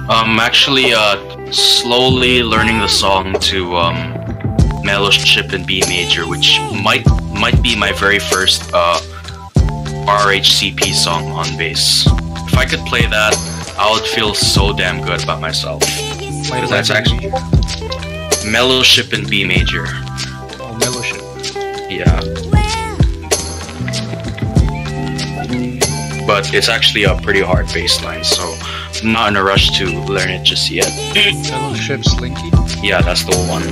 Actually, slowly learning the song to Mellowship in B major, which might be my very first RHCP song on bass. If I could play that, I would feel so damn good about myself. Because that's actually Mellowship in B major. Oh, Mellowship. Yeah. But it's actually a pretty hard bass line, so I'm not in a rush to learn it just yet. Mellowship Slinky? Yeah, that's the one.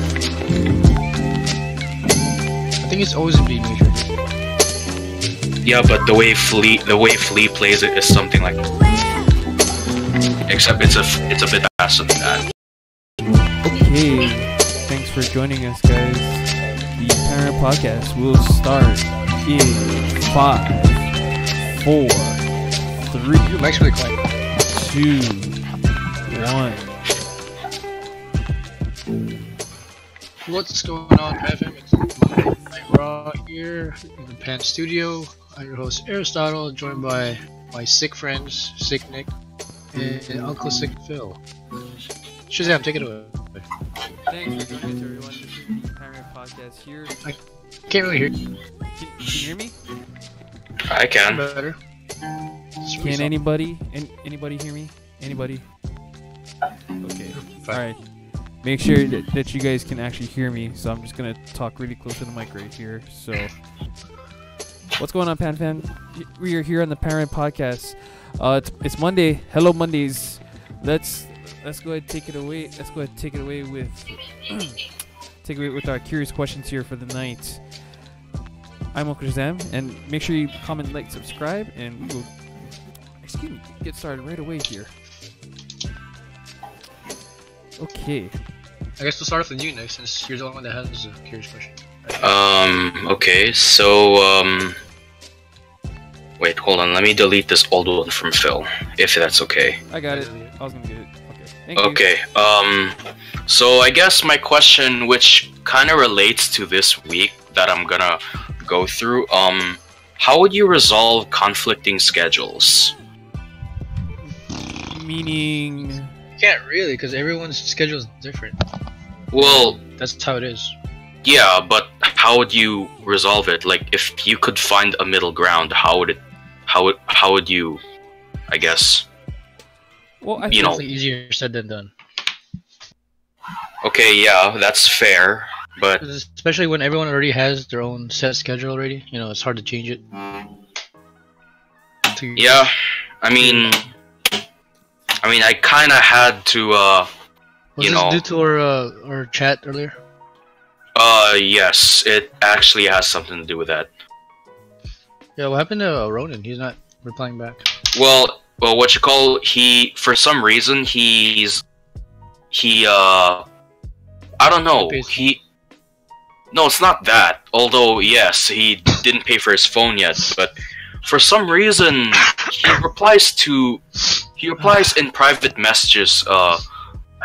I think it's always in B major. Yeah, but the way Flea plays it is something like, except it's a bit faster than that. Okay, thanks for joining us, guys. The Panoramic Podcast will start in 5, 4, 3, You're actually quiet. 2, 1. What's going on, FM? It's Night Raw here in the Pan Studio. I'm your host, Aristotle, joined by my sick friends, Sick Nick, and Uncle Sick Phil. Shazam, take it away. Thanks for joining us, everyone. This is the Panoramic Podcast here. I can't really hear you. Can you hear me? I can. Better. Can anybody hear me? Anybody? Okay. Alright. Make sure that you guys can actually hear me, so I'm just gonna talk really close to the mic right here. So, what's going on, Pan Fan? We are here on the Panoramic Podcast. It's Monday. Hello, Mondays. Let's go ahead and take it away. Let's go ahead and take it away with our curious questions here for the night. I'm Uncle SHAZAM, and make sure you comment, like, subscribe, and we'll get started right away here. Okay. I guess we'll start off with you, Nick, since you're the only one that has a curious question. Okay, so, wait, hold on, let me delete this old one from Phil, if that's okay. I got it. I was gonna get it. Okay. Thank you. Okay, so I guess my question, which kind of relates to this week that I'm gonna go through, how would you resolve conflicting schedules? Meaning... You can't really, because everyone's schedule is different. Well, That's how it is. yeah, but how would you resolve it? Like, if you could find a middle ground, how would you, I guess, Well, I you know? Definitely easier said than done. Okay, yeah, that's fair, but 'Cause especially when everyone already has their own set schedule already, you know, it's hard to change it. yeah, I mean, I kind of had to, Was you this know, due to our chat earlier? yes, it actually has something to do with that. Yeah, what happened to Ronan? He's not replying back. Well, what you call, for some reason, I don't know, no, it's not that, although, yes, he didn't pay for his phone yet, but for some reason, he replies in private messages,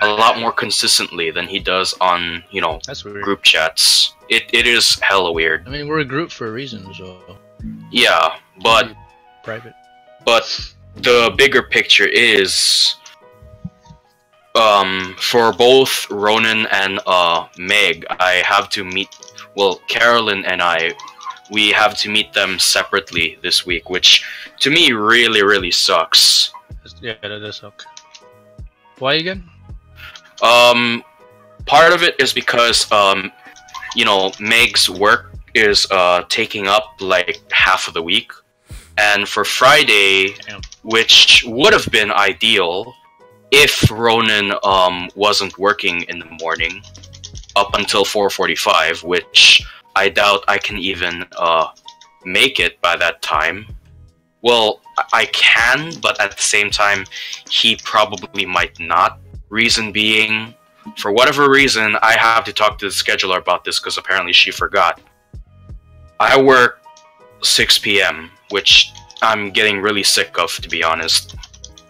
a lot more consistently than he does on, you know, That's weird. group chats. It is hella weird. I mean, we're a group for a reason, so... Yeah, but Private. the bigger picture is, for both Ronan and Meg, I have to meet, well, Carolyn and we have to meet them separately this week, which to me really, really sucks. Yeah, that does suck. Why again? Part of it is because, you know, Meg's work is taking up like half of the week, and for Friday, Damn. which would have been ideal if Ronan wasn't working in the morning up until 4:45, which I doubt I can even make it by that time. Well, I can, but at the same time, he probably might not. Reason being, for whatever reason, I have to talk to the scheduler about this because apparently she forgot. I work 6 p.m., which I'm getting really sick of, to be honest.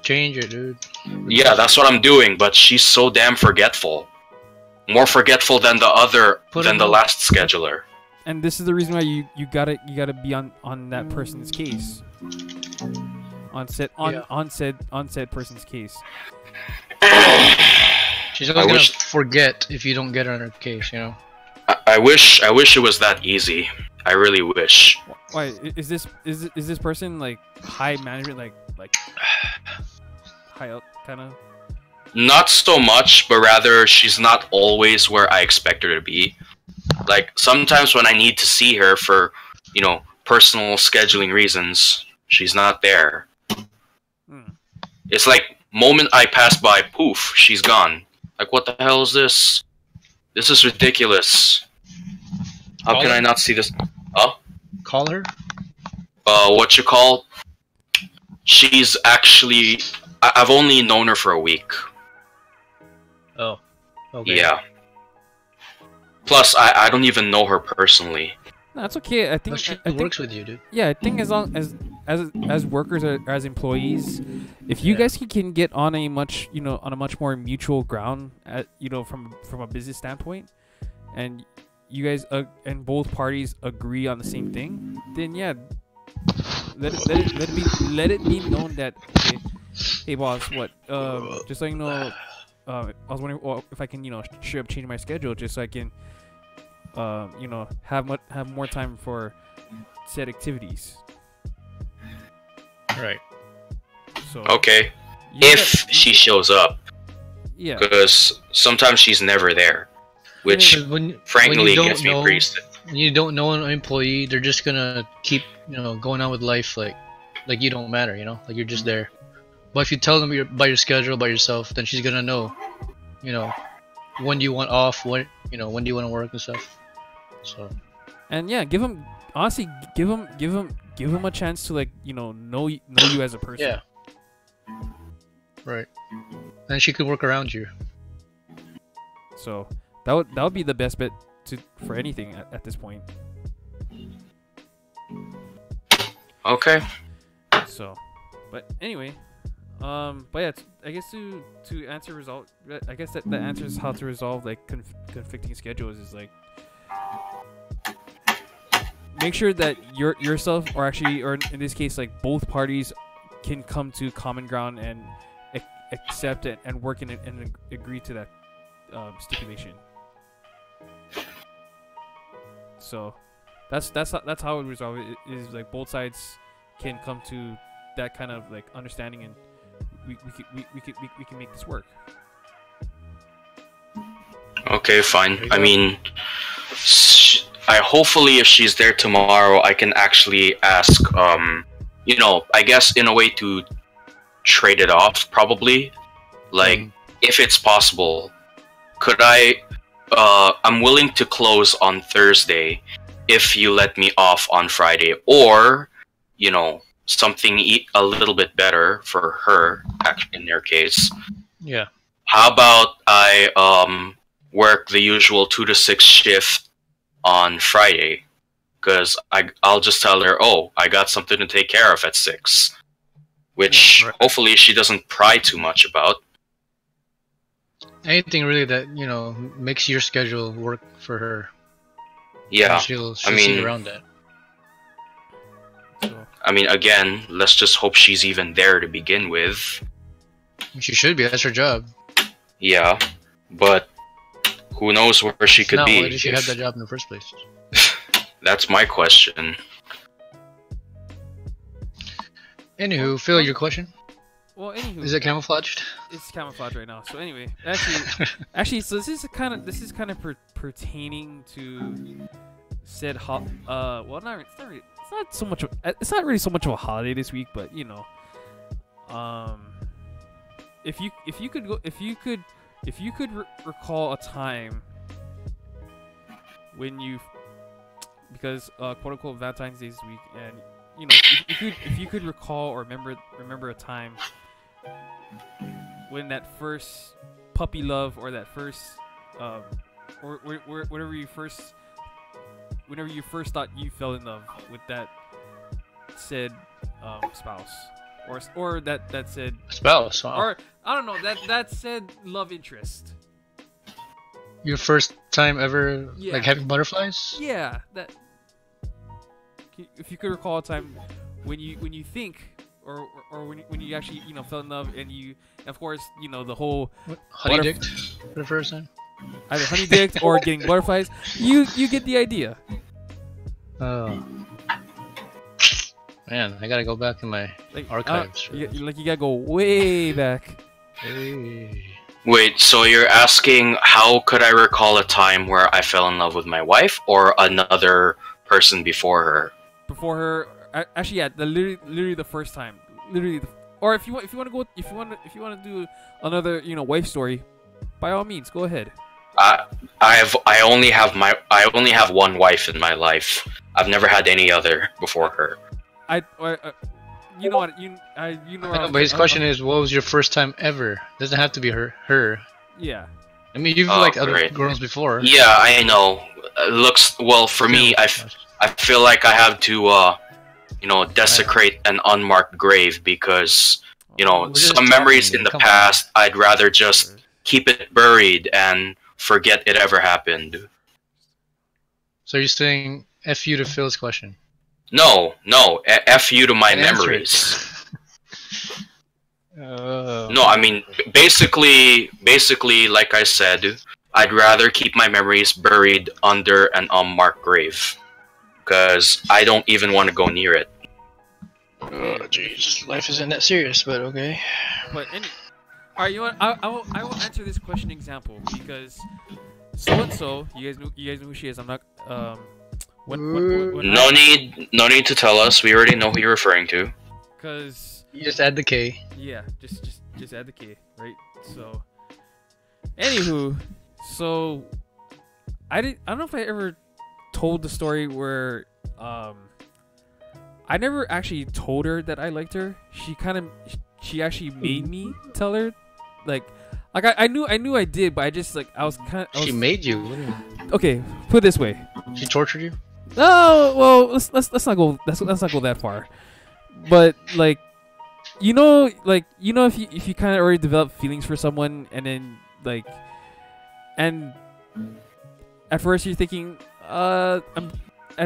Change it, dude. Yeah, that's what I'm doing, but she's so damn forgetful. More forgetful than the last scheduler. And this is the reason why you gotta be on that person's case. On said person's case. She's always gonna forget if you don't get her on her case, you know. I wish it was that easy. I really wish. Why is this person like high management, like high up kind of? Not so much, but rather she's not always where I expect her to be. Like sometimes when I need to see her for, you know, personal scheduling reasons, she's not there. It's like moment I pass by, poof, she's gone. Like what the hell is this? This is ridiculous. How can I not see this? Oh? Call her? What you call? She's actually... I've only known her for a week. Oh. Okay. Yeah. Plus, I don't even know her personally. No, that's okay. I think she think, works with you, dude. Yeah, I think as long as workers or as employees, if you guys can get on a much more mutual ground, from a business standpoint, and you guys and both parties agree on the same thing, then yeah, let it be known that hey boss, what just so you know, I was wondering if I can change my schedule just so I can have more time for said activities. Right. So okay, if she shows up, yeah, because sometimes she's never there. Which, frankly, gets me pretty stiff. When you don't know an employee, they're just gonna keep, going on with life like you don't matter, like you're just there. But if you tell them about your schedule, by yourself, then she's gonna know, when do you want off, when do you want to work and stuff. So. And yeah, give them a chance to know you as a person. Yeah. Right. And she could work around you. So. That would be the best bet for anything at this point. Okay. So, but anyway, but yeah, I guess to answer I guess that answers how to resolve conflicting schedules is make sure that yourself or in this case both parties can come to common ground and accept it and work in it and agree to that stipulation. So that's how it resolve it is both sides can come to that kind of understanding, and we can make this work. Okay, fine. I mean, hopefully if she's there tomorrow, I can actually ask I guess in a way to trade it off, probably. If it's possible, could I I'm willing to close on Thursday if you let me off on Friday, or something a little bit better for her in their case. Yeah. How about I work the usual 2 to 6 shift on Friday, because I'll just tell her, oh, I got something to take care of at 6, which hopefully she doesn't pry too much about. Anything really that makes your schedule work for her. Yeah, she'll see around that. So. I mean, again, let's just hope she's even there to begin with. She should be. That's her job. Yeah, but who knows where she could be? Why did she have that job in the first place? That's my question. Anywho, Phil, your question? Well, anywho, is it camouflaged? It's camouflaged right now. So anyway, so this is kind of pertaining to said well, it's not really so much of a holiday this week, but if you could recall a time when because quote unquote Valentine's Day this week, and if you could recall or remember a time when that first puppy love or that first or whenever you first thought you fell in love with that said spouse or that said spouse, huh? Or I don't know, that said love interest. Your first time ever having butterflies? Yeah, that if you could recall a time when you think or when you actually fell in love and you, of course, the whole honey dicked for the first time. Either honey dicked or getting butterflies. You get the idea. Oh. Man, I gotta go back in my archives. You gotta go way back. Hey. Wait, so you're asking how could I recall a time where I fell in love with my wife or another person before her? Before her, actually, yeah, literally the first time, or if you want to do another wife story, by all means, go ahead. I only have one wife in my life. I've never had any other before her. You know what? But his question is, what was your first time ever? Doesn't have to be her. Yeah. I mean, you've liked other girls before. Yeah, I know. Looks well for me. I feel like I have to, desecrate an unmarked grave because some memories in the past. I'd rather just keep it buried and forget it ever happened. So you're saying F you to Phil's question? No, F you to my memories. No, I mean, basically, like I said, I'd rather keep my memories buried under an unmarked grave. Because I don't even want to go near it. Oh, jeez. Life isn't that serious, but okay. But alright, you know what? I will answer this question example because so-and-so, you guys know who she is. I'm not, no need to tell us. We already know who you're referring to. Because you just add the K. Yeah, just add the K, right? So, anywho, so I don't know if I ever told the story where I never actually told her that I liked her. She actually made me tell her, like I knew I did, but I just She made you. What do you mean? Okay, put it this way. She tortured you? Oh well, let's not go. Let's not go that far. But if you kind of already develop feelings for someone, and then and at first you're thinking, at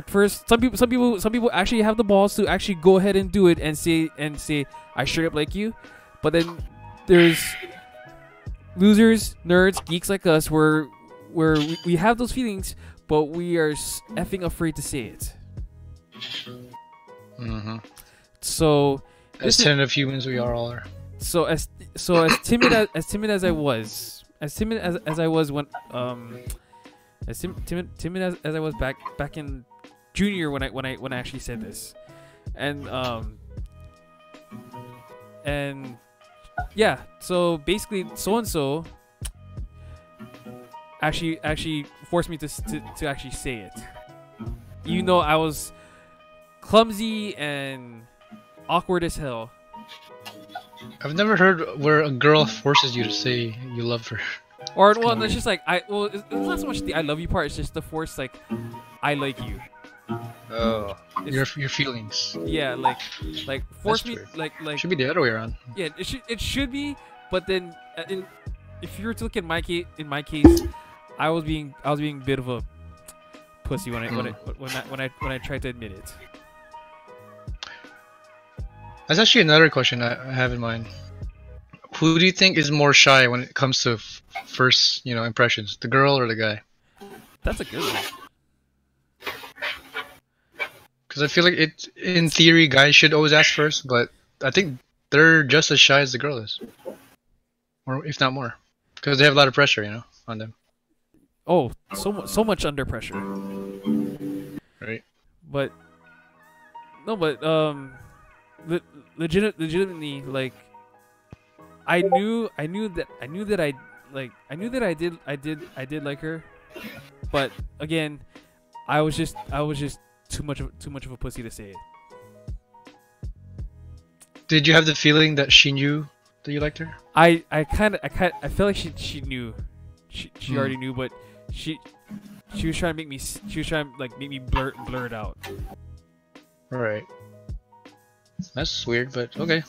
first some people actually have the balls to actually go ahead and do it and say I straight up like you, but then there's losers, nerds, geeks like us where we have those feelings, but we are effing afraid to say it. Mm-hmm. So as tentative humans we all are. So as timid as I was when as timid as I was back in junior when I actually said this, and yeah, so basically so and so actually forced me to actually say it, even though I was clumsy and awkward as hell. I've never heard where a girl forces you to say you love her. Or well, it's just like it's not so much the I love you part. It's just the force like I like you. Oh, your feelings. Yeah, like force me like should be the other way around. Yeah, it should be. But then if you were to look at in my case, I was being a bit of a pussy when I tried to admit it. That's actually another question I have in mind. Who do you think is more shy when it comes to first, impressions? The girl or the guy? That's a good one. Because I feel like in theory, guys should always ask first, but I think they're just as shy as the girl is, or if not more, because they have a lot of pressure, on them. Oh, so much under pressure. Right. But legitimately, like I knew that I did like her, but again, I was just too much of a pussy to say it. Did you have the feeling that she knew that you liked her? I felt like she knew, she already knew, but she was trying to make me blur it out. Right. That's weird, but okay.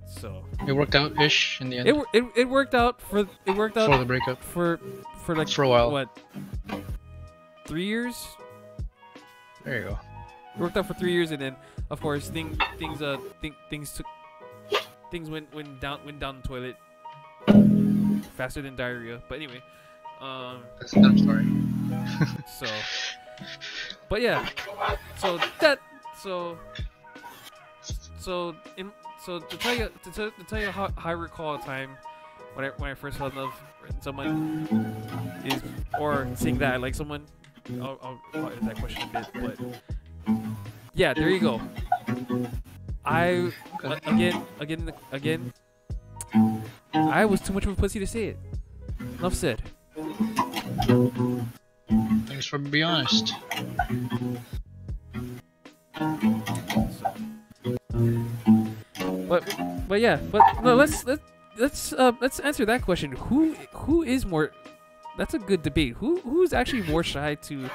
So it worked out ish in the end. It worked out for the breakup for a while. What? 3 years? There you go. It worked out for 3 years, and then of course, things went down the toilet faster than diarrhea. But anyway, That's another story. so, but yeah, so to tell you how I recall a time when I first fell in love with someone is, or saying that I like someone. I'll answer that question a bit, but yeah, there you go. Again, I was too much of a pussy to say it. Enough said. Thanks for being honest. But yeah, no, let's answer that question. Who is more? That's a good debate. Who's actually more shy to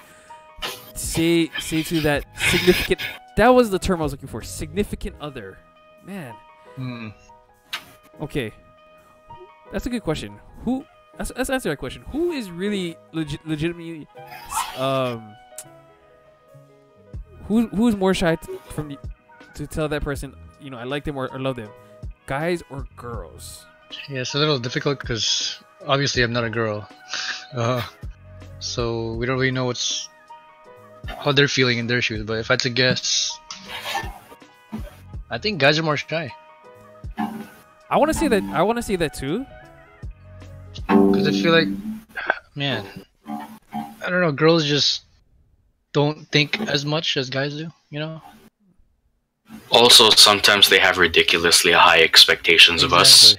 say to that significant? That was the term I was looking for. Significant other, man. Okay, that's a good question. Let's answer that question. Who is really legitimately who's more shy to tell that person, you know, I like them or love them, guys or girls? Yeah, it's a little difficult because obviously I'm not a girl, so we don't really know how they're feeling in their shoes. But if I had to guess, I think guys are more shy. I want to say that too. Because I feel like, man, I don't know, girls just don't think as much as guys do, you know? Also, sometimes they have ridiculously high expectations of us.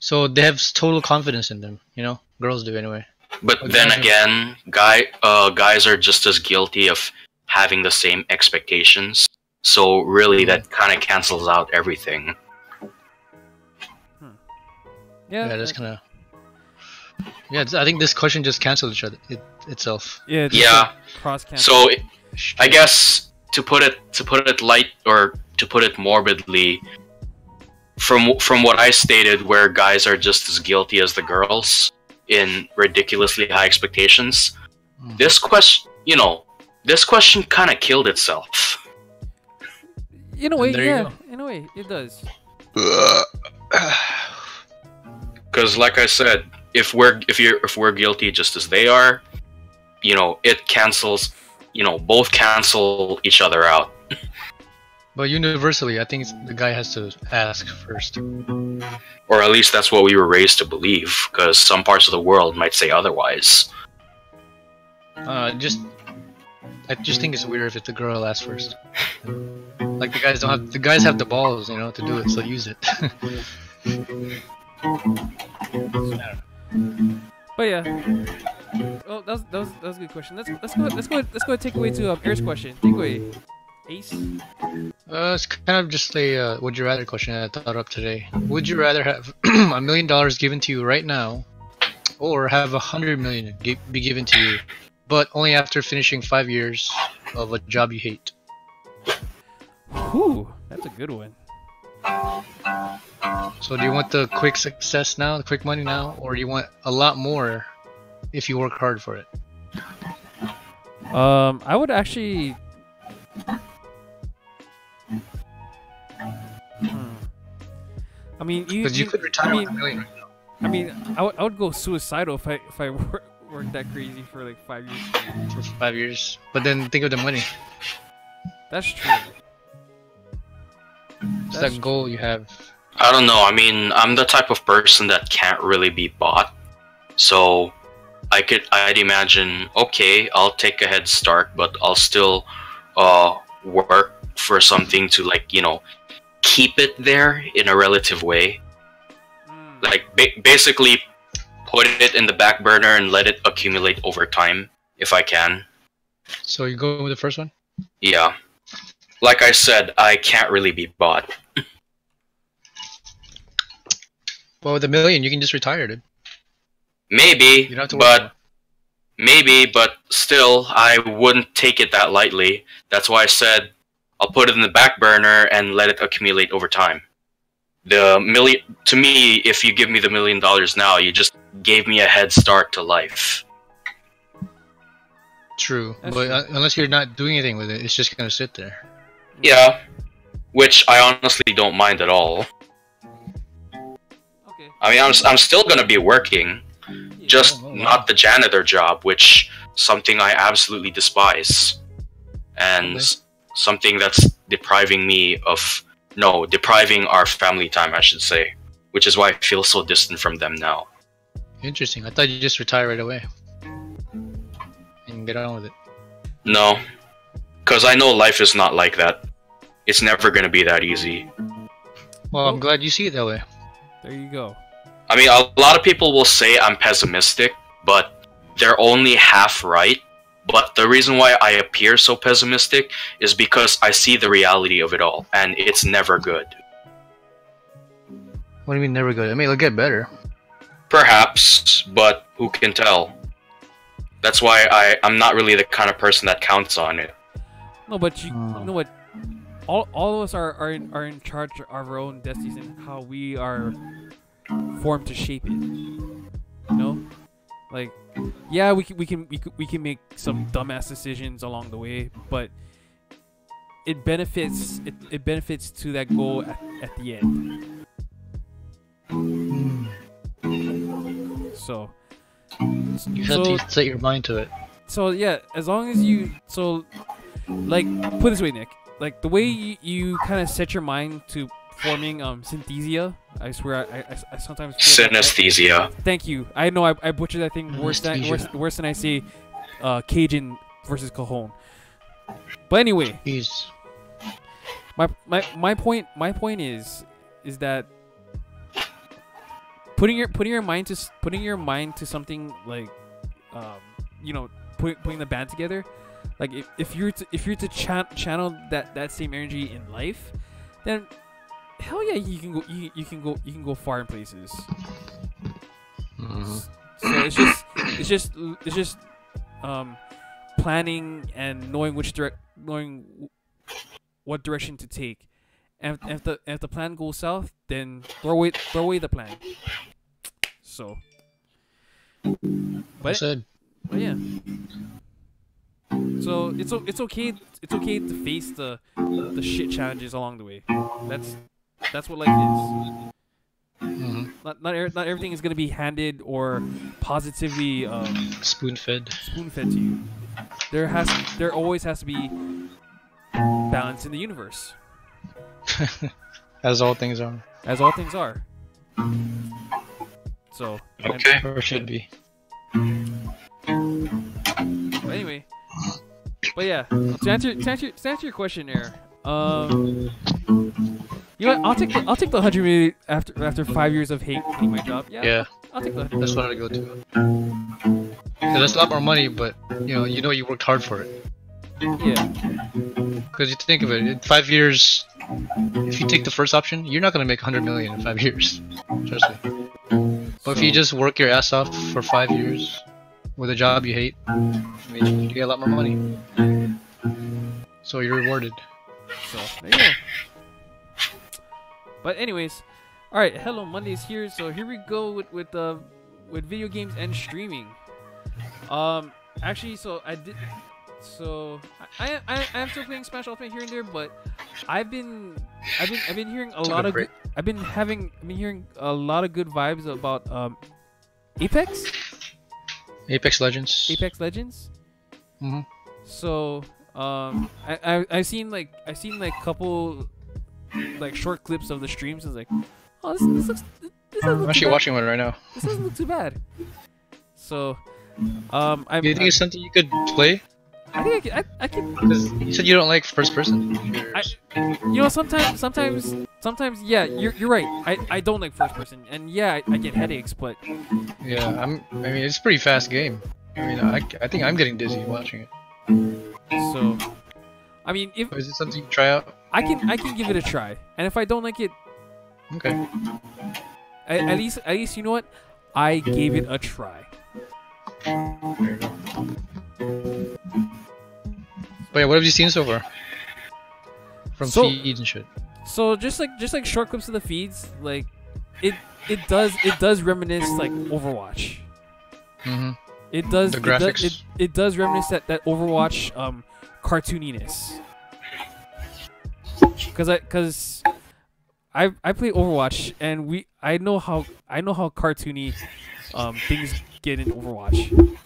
So they have total confidence in them, you know? Girls do anyway. But then again, guys are just as guilty of having the same expectations. So really, that kind of cancels out everything. Yeah, that's kind of. Yeah, I think this question just canceled itself. Yeah. Yeah. Cross cancel. So, I guess to put it light, or to put it morbidly, from what I stated, where guys are just as guilty as the girls in ridiculously high expectations, this question kind of killed itself. In a way, yeah. In a way, it does. Because, like I said, if we're guilty just as they are, you know, it cancels. You know, both cancel each other out. But universally, I think the guy has to ask first. Or at least that's what we were raised to believe. Because some parts of the world might say otherwise. I just think it's weird if the girl asks first. Like the guys have the balls, you know, to do it, so use it. But yeah. Oh, that was a good question. Let's go take away to Air's question. Take away, Ace. It's kind of just a would you rather question I thought up today. Would you rather have $1 million given to you right now, or have $100 million be given to you, but only after finishing 5 years of a job you hate? Whew, that's a good one. So do you want the quick success now, the quick money now, or do you want a lot more if you work hard for it? I would actually. I mean, you could retire with $1 million right now. I mean, I would go suicidal if I worked that crazy for like 5 years. For 5 years, but then think of the money. That's true. It's that goal you have. I don't know. I mean, I'm the type of person that can't really be bought. So I'd imagine, okay, I'll take a head start, but I'll still work for something to, like, you know, keep it there in a relative way. Like, basically put it in the back burner and let it accumulate over time, if I can. So you go with the first one? Yeah. Like I said, I can't really be bought. Well, with $1 million, you can just retire, dude. Maybe, but still, I wouldn't take it that lightly. That's why I said I'll put it in the back burner and let it accumulate over time. To me, if you give me the $1 million now, you just gave me a head start to life. True, but unless you're not doing anything with it, it's just gonna sit there. Yeah, which I honestly don't mind at all. Okay. I mean, I'm still gonna be working, just not the janitor job, which something I absolutely despise, and something that's depriving our family time, I should say, which is why I feel so distant from them now. Interesting. I thought you just retire right away and get on with it. No, because I know life is not like that. It's never gonna be that easy. Well, I'm glad you see it that way. There you go. I mean, a lot of people will say I'm pessimistic, but they're only half right. But the reason why I appear so pessimistic is because I see the reality of it all, and it's never good. What do you mean never good? I mean, it'll get better. Perhaps, but who can tell? That's why I'm not really the kind of person that counts on it. No, but you know what? All of us are in charge of our own destinies and how we are formed to shape it. You know, like, yeah, we can make some dumbass decisions along the way, but it benefits to that goal at the end. So you have to set your mind to it. So yeah, as long as you like, put it this way, Nick, like the way you kind of set your mind to forming synthesia. I swear I sometimes synesthesia. Thank you. I know I butchered that thing worse than I say Cajun versus Cajon. But anyway, my point is that putting your mind to something like you know, putting the band together, like if you're to channel that same energy in life, then hell yeah, you can go far in places. So it's just planning and knowing what direction to take, and if the plan goes south, then throw away the plan. So, but yeah. So it's okay to face the shit challenges along the way. That's what life is. Not everything is gonna be handed or positively spoon-fed to you. There always has to be balance in the universe. As all things are. As all things are. So okay, or should be. But anyway, but yeah, to answer your question there, you know what, I'll take the 100 million after 5 years of hating my job. Yeah. I'll take the 100 million. That's what I'd go to. Yeah, that's a lot more money, but you know you worked hard for it. Yeah. Because you think of it, in 5 years, if you take the first option, you're not gonna make 100 million in 5 years. Trust me. But if you just work your ass off for 5 years with a job you hate, I mean, you get a lot more money. So you're rewarded. So there you go. But anyways, all right. Hello, Monday's here. So here we go with video games and streaming. Actually, so I did. So I am still playing Smash Ultimate here and there, but I've been hearing a lot of I've been hearing a lot of good vibes about Apex Legends. Apex Legends. So I've seen like couple like short clips of the streams. I was like, oh, this looks. I'm actually watching one right now. This doesn't look too bad. So do you think it's something you could play? I think I can. Because you said you don't like first person. You know, sometimes, yeah, you're right. I don't like first person, and yeah, I get headaches, but yeah, I mean, it's a pretty fast game. I mean, I think I'm getting dizzy watching it. So, I mean, if is it something you can try out? I can give it a try, and if I don't like it, okay. At least you know what, I gave it a try. There you go. But yeah, what have you seen so far? From feeds and shit. So just like short clips of the feeds, like it does reminisce like Overwatch. It does. The graphics. It does reminisce that Overwatch cartooniness. because I play Overwatch, and I know how cartoony things get in Overwatch.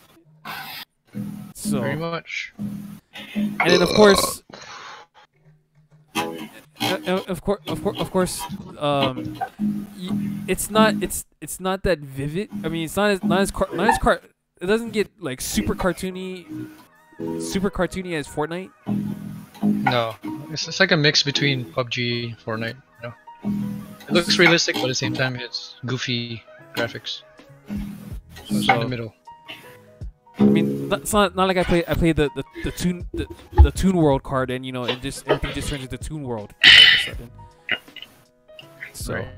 So very much. And then of course, it's not that vivid. I mean, it's not as it doesn't get like super cartoony as Fortnite. No, it's like a mix between PUBG and Fortnite. You know, it looks realistic, but at the same time, it's goofy graphics. So it's in the middle. I mean, it's not like I play the Toon World card, and and just everything just turns into Toon World all of a sudden. So, right.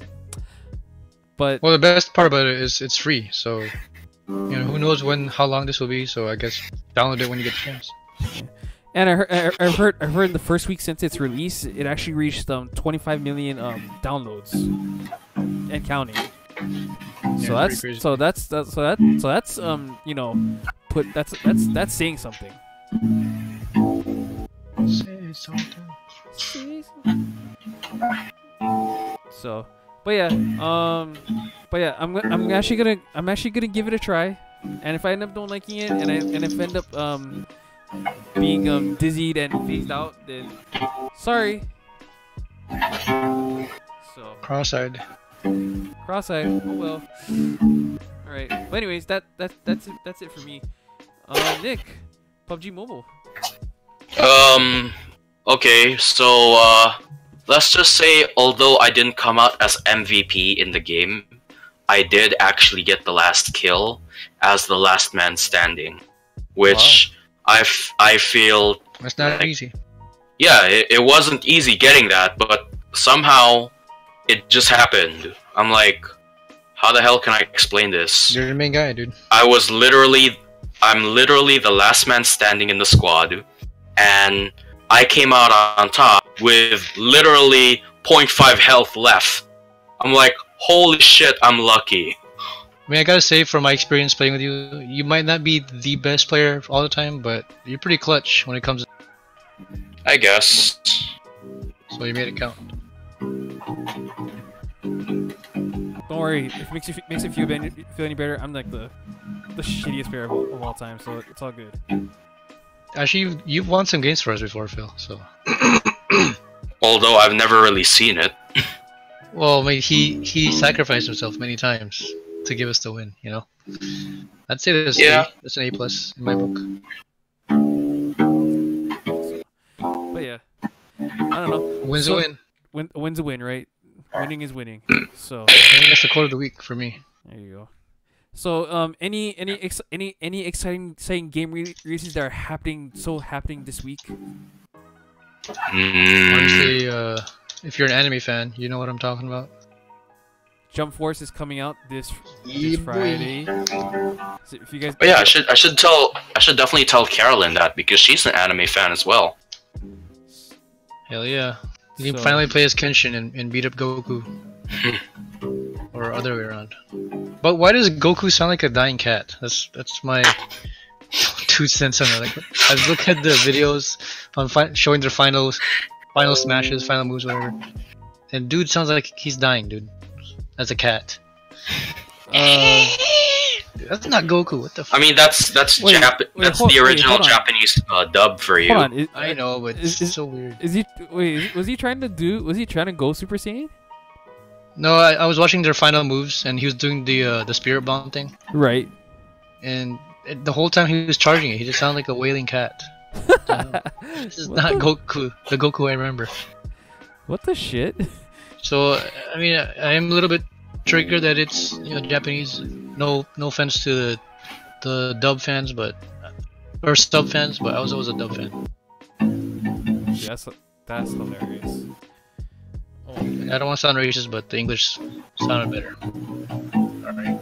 But the best part about it is it's free. So, who knows how long this will be? So I guess download it when you get the chance. And I've heard in the first week since its release, it actually reached 25 million downloads and counting. So that's saying something. Say something. So, but yeah, I'm actually gonna give it a try, and if I end up don't liking it, and if I end up being dizzied and phased out, then sorry. So Cross-eyed. Oh well. All right. But anyways, that's it for me. Nick, PUBG Mobile. Okay, so let's just say, although I didn't come out as MVP in the game, I did actually get the last kill as the last man standing, which I feel that's not easy. Yeah, it wasn't easy getting that, but somehow it just happened. I'm like, how the hell can I explain this? You're the main guy, dude. I'm literally the last man standing in the squad, and I came out on top with literally 0.5 health left. I'm like, holy shit, I'm lucky. I mean, I gotta say, from my experience playing with you, you might not be the best player all the time, but you're pretty clutch when it comes to... I guess. So you made it count. Don't worry, if it makes you feel any better, I'm like the shittiest player of all time, so it's all good. Actually, you've won some games for us before, Phil. So. Although I've never really seen it. Well, I mean, he sacrificed himself many times to give us the win. I'd say that's that's an A+ in my book. But yeah, I don't know. Win's a win. Win's a win, right? Winning is winning. So I think that's the quote of the week for me. There you go. So any exciting game releases that are happening this week? Honestly, if you're an anime fan, you know what I'm talking about. Jump Force is coming out this Friday. So if you guys, yeah, I should definitely tell Carolyn that, because she's an anime fan as well. Hell yeah! You can finally play as Kenshin and beat up Goku, or other way around. But why does Goku sound like a dying cat? That's my 2 cents on it. Like, I've looked at the videos on showing their final smashes, final moves, whatever, and dude sounds like he's dying, dude. As a cat. That's not Goku. What the? I mean, that's the original Japanese dub for you. Hold on, I know, but it's so weird. Was he trying to go Super Saiyan? No, I was watching their final moves, and he was doing the spirit bomb thing. Right. And the whole time he was charging it, he just sounded like a wailing cat. This is not Goku. The Goku I remember. What the shit? So I mean, I am a little bit triggered that it's Japanese. No offense to the dub fans, or sub fans, but I was always a dub fan. That's hilarious. Oh, I don't want to sound racist, but the English sounded better. Alright.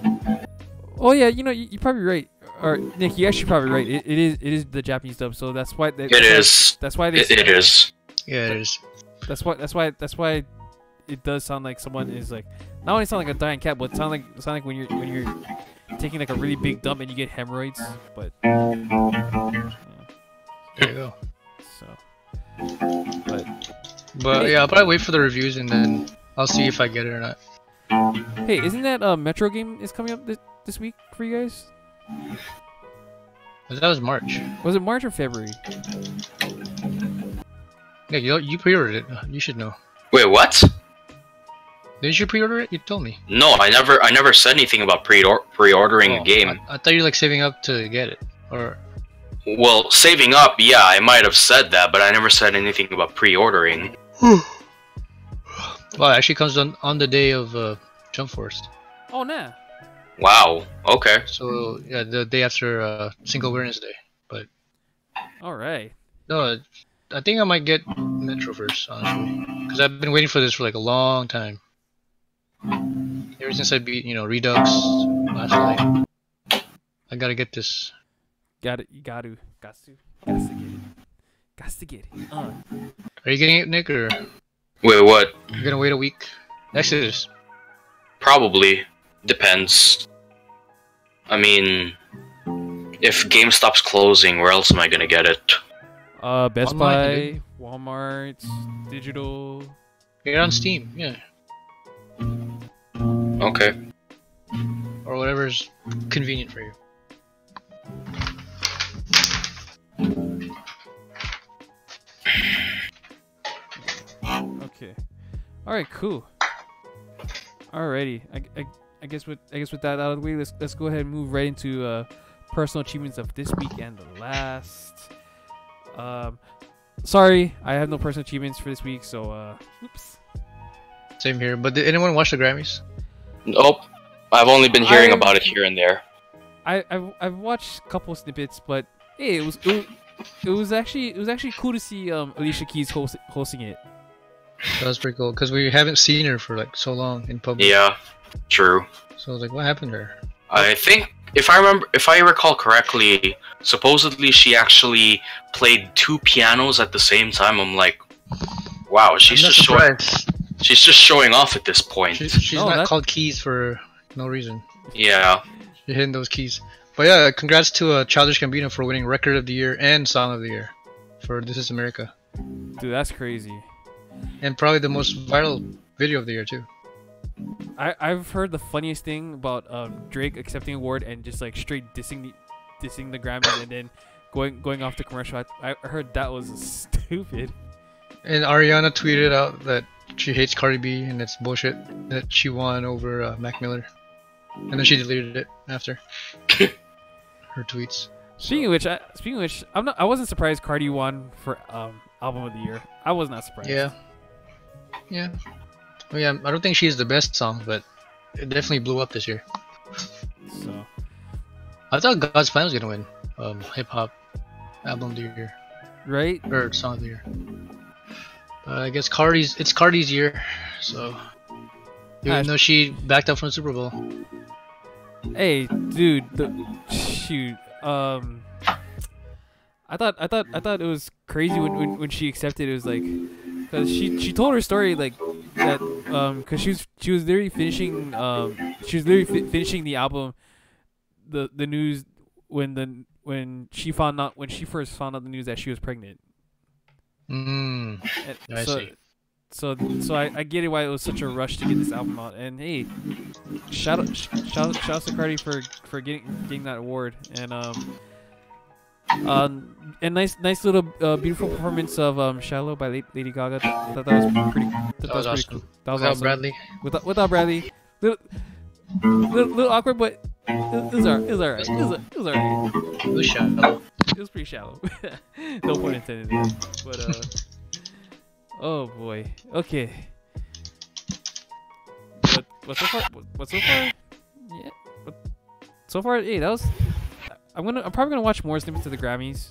Oh yeah, you're probably right. Or Nick, you're actually probably right. It is the Japanese dub, so that's why it is. That's why it is. Yeah, it is. That's why it does sound like someone is like, not only sound like a dying cat, but it sound like when you're taking like a really big dump and you get hemorrhoids. But there you go. So, but But yeah, I'll probably wait for the reviews and then I'll see if I get it or not. Hey, isn't that Metro game is coming up this week for you guys? That was March. Was it March or February? Yeah, you pre-ordered it. You should know. Wait, what? Didn't you pre-order it? You told me. No, I never said anything about pre-ordering a game. I thought you were like saving up to get it, or. Well, saving up, yeah, I might have said that, but I never said anything about pre-ordering. Well, it actually comes on the day of Jump Force. Oh, nah. Wow. Okay. So yeah, the day after Single Awareness Day. But. All right. No, I think I might get Metro first, honestly, because I've been waiting for this for like a long time. Ever since I beat, Redux last night. I gotta get this. Got to get it. Got to get it. Are you getting it, Nick, or? Wait, what? You're gonna wait a week? Exodus. Probably. Depends. I mean, if GameStop's closing, where else am I gonna get it? Best Online, Buy, Walmart, digital. Get it on Steam, yeah. Okay. Or whatever's convenient for you. Okay. All right. Cool. Alrighty. I guess with that out of the way, let's go ahead and move right into personal achievements of this week and the last. Sorry, I have no personal achievements for this week, so oops. Same here. But did anyone watch the Grammys? Nope. I've only been hearing about it here and there. I've watched a couple snippets, but hey, it was actually cool to see Alicia Keys hosting it. That was pretty cool because we haven't seen her for like so long in public. Yeah, true. So I was like, what happened to her? I think if I recall correctly, supposedly she actually played 2 pianos at the same time. I'm like, wow, she's just showing off at this point. She's not called Keys for no reason. Yeah. You're hitting those keys. But yeah, congrats to Childish Gambino for winning Record of the Year and Song of the Year for This Is America. Dude, that's crazy. And probably the most viral video of the year too. I've heard the funniest thing about Drake accepting an award and just like straight dissing the Grammys and then going off the commercial. I heard that was stupid. And Ariana tweeted out that she hates Cardi B and it's bullshit that she won over Mac Miller, and then she deleted it after her tweets. Speaking of which, I wasn't surprised Cardi won for album of the year. I was not surprised. Yeah. Well, yeah, I don't think she's the best song, but it definitely blew up this year. So I thought God's Plan was gonna win hip hop album of the year, right? Or song of the year. I guess it's Cardi's year, so even though she backed up from the Super Bowl. Hey, dude, shoot. I thought it was crazy when she accepted. It was like, cause she told her story like that, cause she was literally finishing finishing the album, the news when she first found out the news that she was pregnant. I see. So I get it why it was such a rush to get this album out. And hey, shout out to Cardi for getting that award. And nice little beautiful performance of "Shallow" by Lady Gaga. I thought that was pretty. That was awesome. Cool. That was without awesome. Bradley. Without Bradley, little awkward, but it was alright. It was alright. It was shallow. It was pretty shallow. No pun intended. But oh boy. Okay. But so far? Yeah. But so far, hey, that was. I'm probably gonna watch more snippets of the Grammys.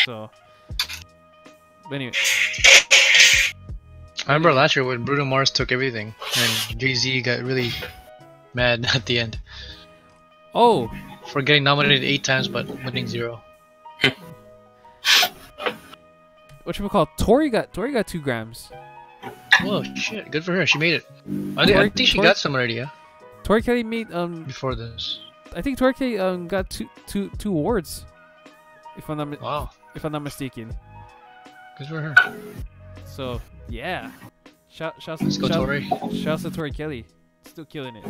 So. But anyway. I remember last year when Bruno Mars took everything and Jay-Z got really mad at the end. Oh. For getting nominated 8 times but winning 0. Whatchamacallit? Tori got 2 grams. Oh shit! Good for her. She made it. I think she got some already. Yeah. Tori Kelly made before this. I think Tori Kelly got two awards. If I'm not wow. If I'm not mistaken. Because we're here. So yeah, shouts to Tori Kelly, still killing it.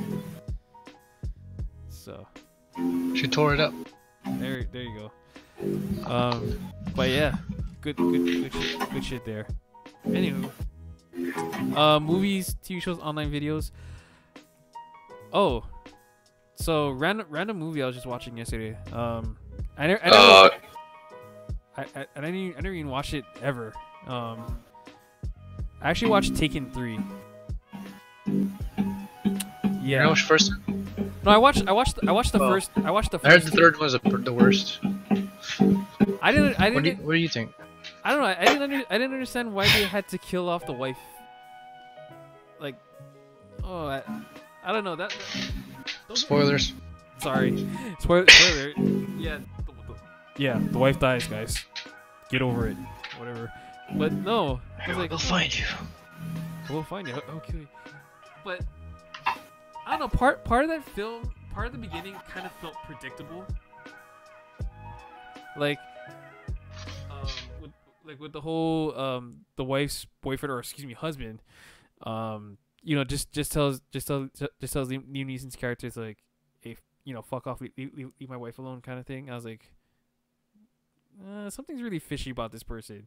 So she tore it up. There you go. But yeah, good shit there. Anywho, movies, TV shows, online videos. Oh, so random movie I was just watching yesterday. I never even watched it ever. I actually watched Taken 3. Yeah. You watched first? No, I watched the first. I watched the first. I heard the third was the worst. I didn't. What do you think? I don't know. I didn't understand why they had to kill off the wife. Like, oh, I don't know that. Spoilers. Sorry. Spoiler. Yeah. Yeah, the wife dies, guys. Get over it. Whatever. But no. I was like, we'll find you. We'll find you. Okay. But I don't know. Part of that film, part of the beginning, kind of felt predictable. Like, with the whole the wife's boyfriend, or excuse me, husband, you know, just tells Liam Neeson's character, it's like, hey, you know, fuck off, leave my wife alone, kind of thing. I was like, something's really fishy about this person.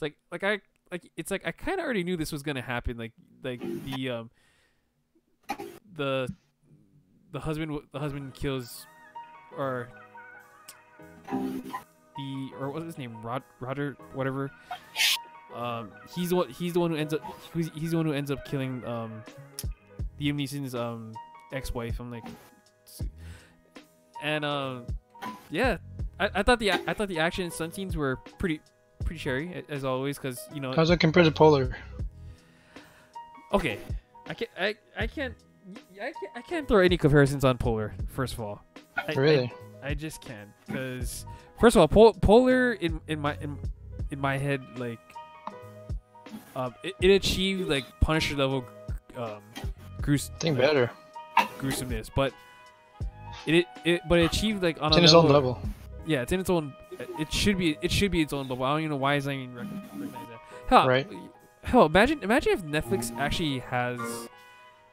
It's I kind of already knew this was gonna happen. Like the husband kills, or what's his name, Roger, whatever. He's the one who ends up killing Liam Neeson's ex-wife. I'm like, and yeah, I thought the action and stunt scenes were pretty cherry, as always, because, you know. How's that compared to Polar? Okay, I can't throw any comparisons on Polar. First of all, Really? I just can't, because first of all, Polar in my head, like, it achieved like Punisher level gruesomeness, but it achieved like on it's in its own level. Yeah, it's in its own. It should be its own level. I don't even know why is I even recognize that. Hell, imagine if Netflix actually has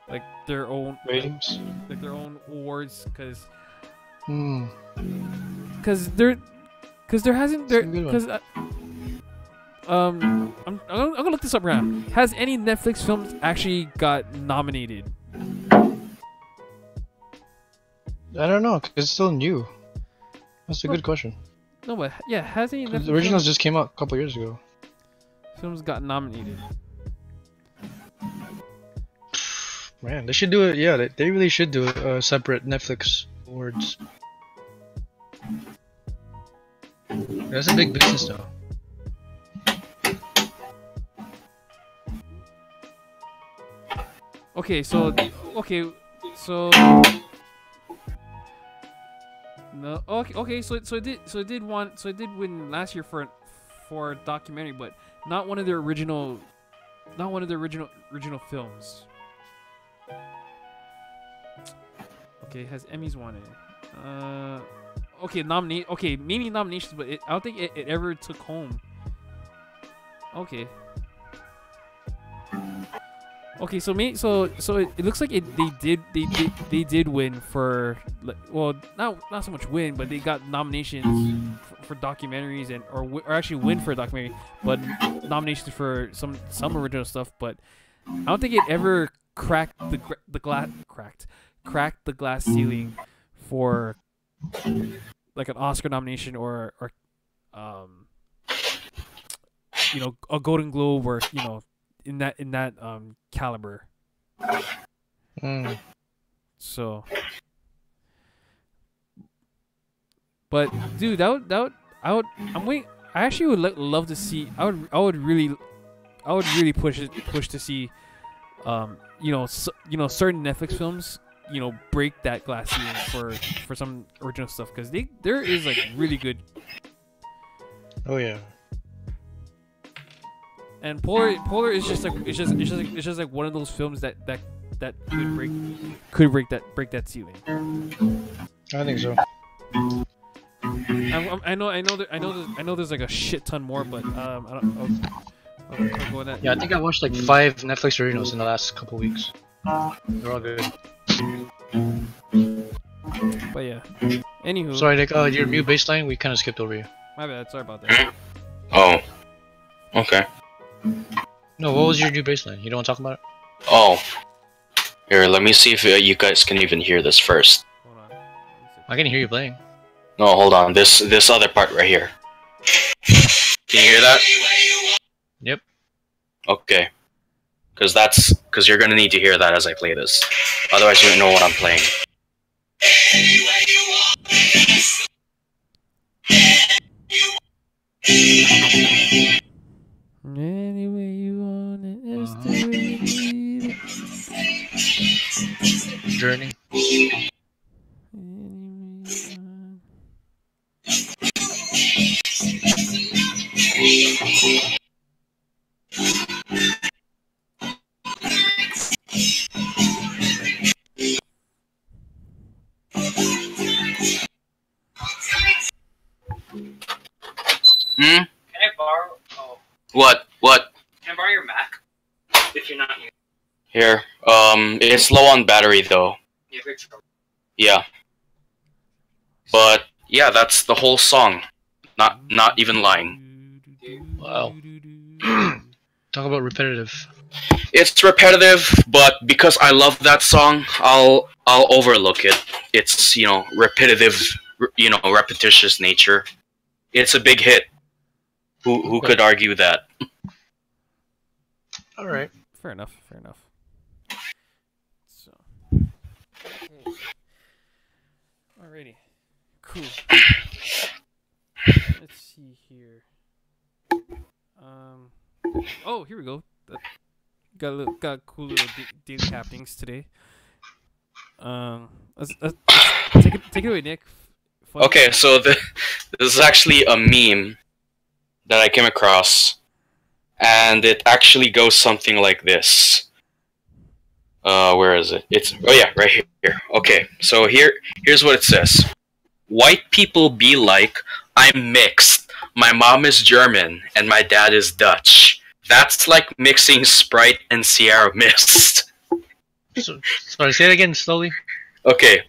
like their own ratings, like their own awards, because I'm gonna look this up right now. Has any Netflix films actually got nominated? I don't know, because it's still new. That's a good question. No, but yeah, has any Netflix the originals just came out a couple years ago. Films got nominated. Man, they should do it. Yeah, they really should do a separate Netflix awards. That's a big business, though. Okay, so no. Okay. So it did win last year for a documentary, but not one of the original films. Okay, has Emmys won it? Okay, maybe nominations, but I don't think it ever took home. Okay. Okay, so it looks like they did win for, well, not so much win, but they got nominations for documentaries or actually win for a documentary, but nominations for some original stuff. But I don't think it ever cracked the glass ceiling for like an Oscar nomination or you know, a Golden Globe, or, you know, in that caliber. So, but dude, I actually would love to see. I would really push to see, you know, certain Netflix films, you know, break that glass ceiling for some original stuff, because there is like really good. Oh yeah. And Polar is just like one of those films that could break that ceiling. I think so. I'm I know there's like a shit ton more, but I don't. I'll go with that. Yeah, I think I watched like 5 Netflix originals in the last couple weeks. They're all good. But yeah. Anywho. Sorry, Nick. Your mute baseline, we kind of skipped over you. My bad. Sorry about that. Oh. Okay. No, what was your new baseline? You don't want to talk about it? Oh. Here, let me see if you guys can even hear this first. Hold on. I can hear you playing. No, hold on. This other part right here. Can you hear that? Yep. Okay. Because you're gonna need to hear that as I play this. Otherwise, you don't know what I'm playing. Any way you want it, it's the way you need it. Journey. Hmm? Can I borrow? Oh. What? Can I borrow your Mac? If you're not here. Here. It's low on battery though. Yeah, very trouble. Yeah. But yeah, that's the whole song. Not even lying. Wow. Talk about repetitive. It's repetitive, but because I love that song, I'll overlook it. It's, repetitive, repetitious nature. It's a big hit. Who could argue that? All right. Fair enough. So. Alrighty. Cool. Let's see here. Oh, here we go. Got cool little daily happenings today. Let's take it away, Nick. Funny. Okay, so this is actually a meme that I came across, and it actually goes something like this. Where is it? Right here. Okay, so here's what it says. White people be like, I'm mixed. My mom is German and my dad is Dutch. That's like mixing Sprite and Sierra Mist. Sorry, say it again slowly. Okay,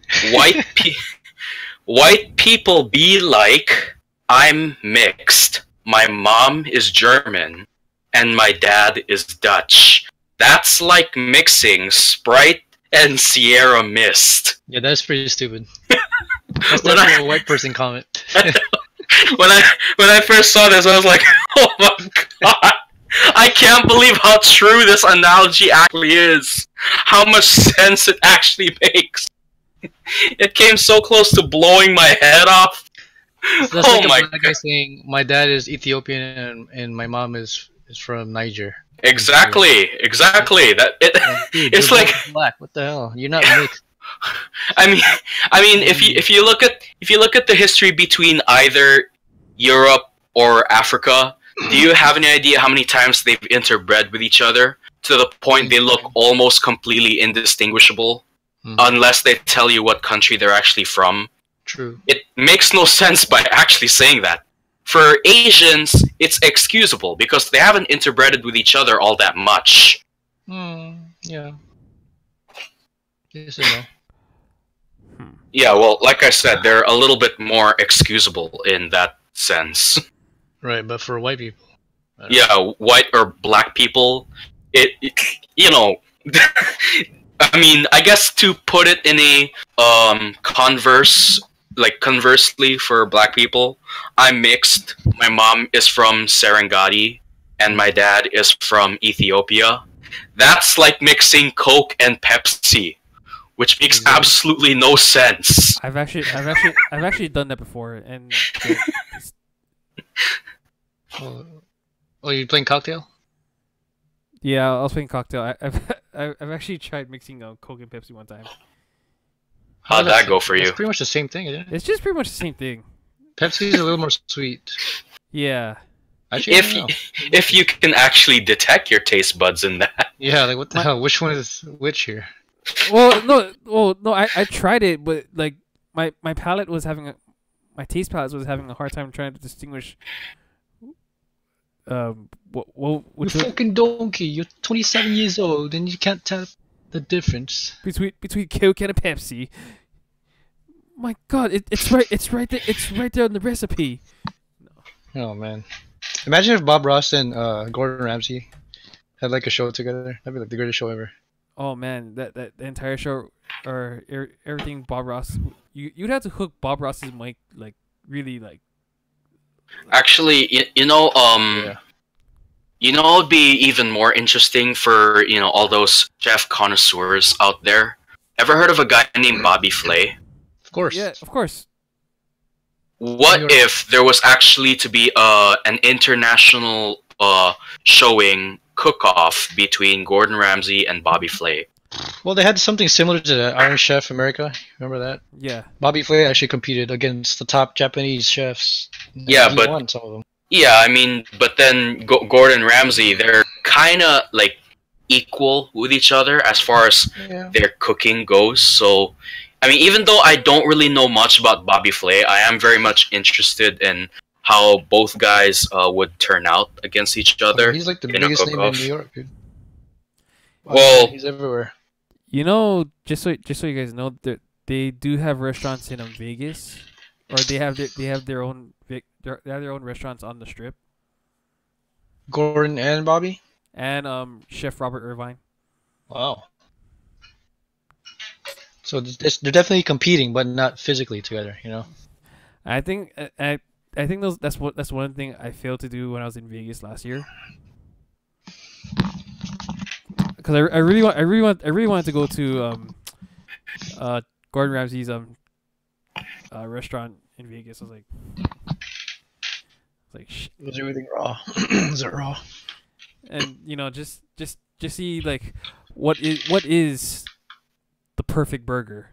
white people be like, I'm mixed. My mom is German and my dad is Dutch. That's like mixing Sprite and Sierra Mist. Yeah, that's pretty stupid. That's definitely a white person comment. When I first saw this, I was like, oh my god. I can't believe how true this analogy actually is. How much sense it actually makes. It came so close to blowing my head off. So that's like a black guy saying, my dad is Ethiopian and my mom is from Niger. Exactly. It's like black. What the hell? You're not mixed. I mean, if you look at the history between either Europe or Africa, do you have any idea how many times they've interbred with each other to the point they look almost completely indistinguishable, unless they tell you what country they're actually from? True. It makes no sense by actually saying that. For Asians, it's excusable because they haven't interbred with each other all that much. Yeah. Yes and no. Yeah, well, like I said, they're a little bit more excusable in that sense. Right, but for white people. Yeah, white or black people, it I mean, I guess to put it in a conversely for black people, I'm mixed. My mom is from Serengeti, and my dad is from Ethiopia. That's like mixing Coke and Pepsi, which makes absolutely no sense. I've actually done that before, and Oh, you playing cocktail? Yeah, I was playing cocktail. I've actually tried mixing Coke and Pepsi one time. How'd that go for you? It's pretty much the same thing, isn't it? It's just pretty much the same thing. Pepsi is a little more sweet. Yeah. Actually, if you can actually detect your taste buds in that. Yeah, like what the hell? Which one is which here? Well, no. I tried it, but like my palate was having my taste palate was having a hard time trying to distinguish. You fucking donkey! You're 27 years old and you can't tell the difference between Coke and a Pepsi. My God, it's right there. It's right there in the recipe. Oh man, imagine if Bob Ross and Gordon Ramsay had like a show together. That'd be like the greatest show ever. Oh man, that the entire show or everything Bob Ross. You'd have to hook Bob Ross's mic like really like. Actually, you know, it'd be even more interesting for all those chef connoisseurs out there. Ever heard of a guy named Bobby Flay? Of course. Yeah, of course. What if there was actually to be an international showing cook-off between Gordon Ramsay and Bobby Flay? Well, they had something similar to that Iron Chef America. Remember that? Yeah. Bobby Flay actually competed against the top Japanese chefs. Yeah, he but won some of them. Yeah, I mean, but then Gordon Ramsay, they're kind of like equal with each other as far as their cooking goes. So, I mean, even though I don't really know much about Bobby Flay, I am very much interested in how both guys would turn out against each other. He's like the biggest name in New York, dude. Well, he's everywhere. Just so you guys know, that they do have restaurants in Vegas, or they have their own restaurants on the Strip. Gordon and Bobby, and Chef Robert Irvine. Wow. So they're definitely competing, but not physically together. I think that's one thing I failed to do when I was in Vegas last year. Because I really wanted to go to Gordon Ramsay's restaurant in Vegas. I was like, was everything raw? Was it raw? And just see like what is the perfect burger.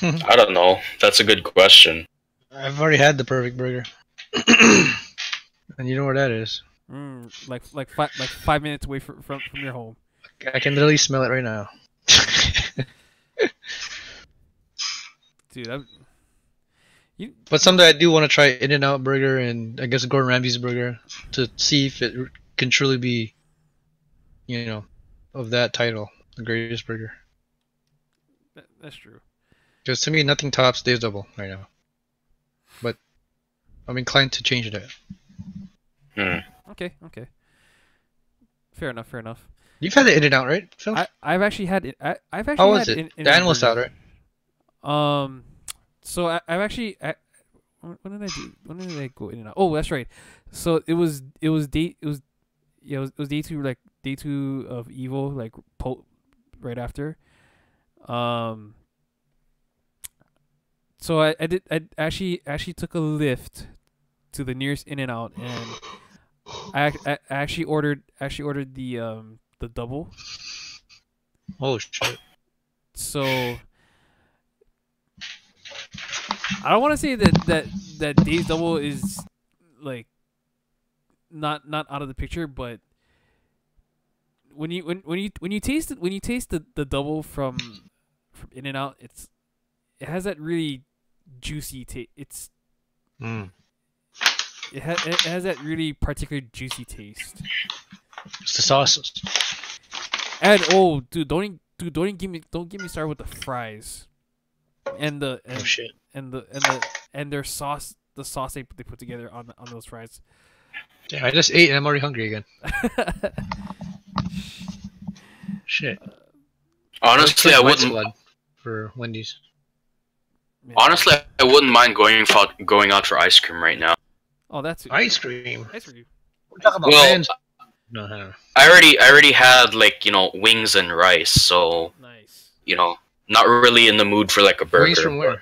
I don't know. That's a good question. I've already had the perfect burger, and you know where that is. Like 5 minutes away from your home. I can literally smell it right now. Dude, but someday I do want to try In-N-Out Burger and I guess Gordon Ramsay's burger to see if it can truly be, of that title, the greatest burger. That's true. Because to me, nothing tops Dave's Double right now. But I'm inclined to change it. Okay. Fair enough. You've had the In-N-Out, right, Phil? I've actually had it. I've actually. How was it? The animal style, right? So I've actually. When did I do? When did I go In-N-Out? Oh, that's right. So it was day 2, like day 2 of Evo, like right after. So I actually took a lift to the nearest In-N-Out, and I actually ordered the double. Oh shit! So I don't want to say that Dave's Double is like not out of the picture, but when you taste the double from In-N-Out, it has that really juicy taste. It has that really particular juicy taste. It's the sauce. And don't get me started with the fries. And their sauce, the sauce they put together on those fries. Damn, I just ate and I'm already hungry again. Shit. Honestly, I wouldn't for Wendy's. Honestly, I wouldn't mind going out for ice cream right now. Oh, that's ice cream. Ice cream. We're talking about fans. No. I already had wings and rice, so nice. Not really in the mood for like a burger. Wings from where?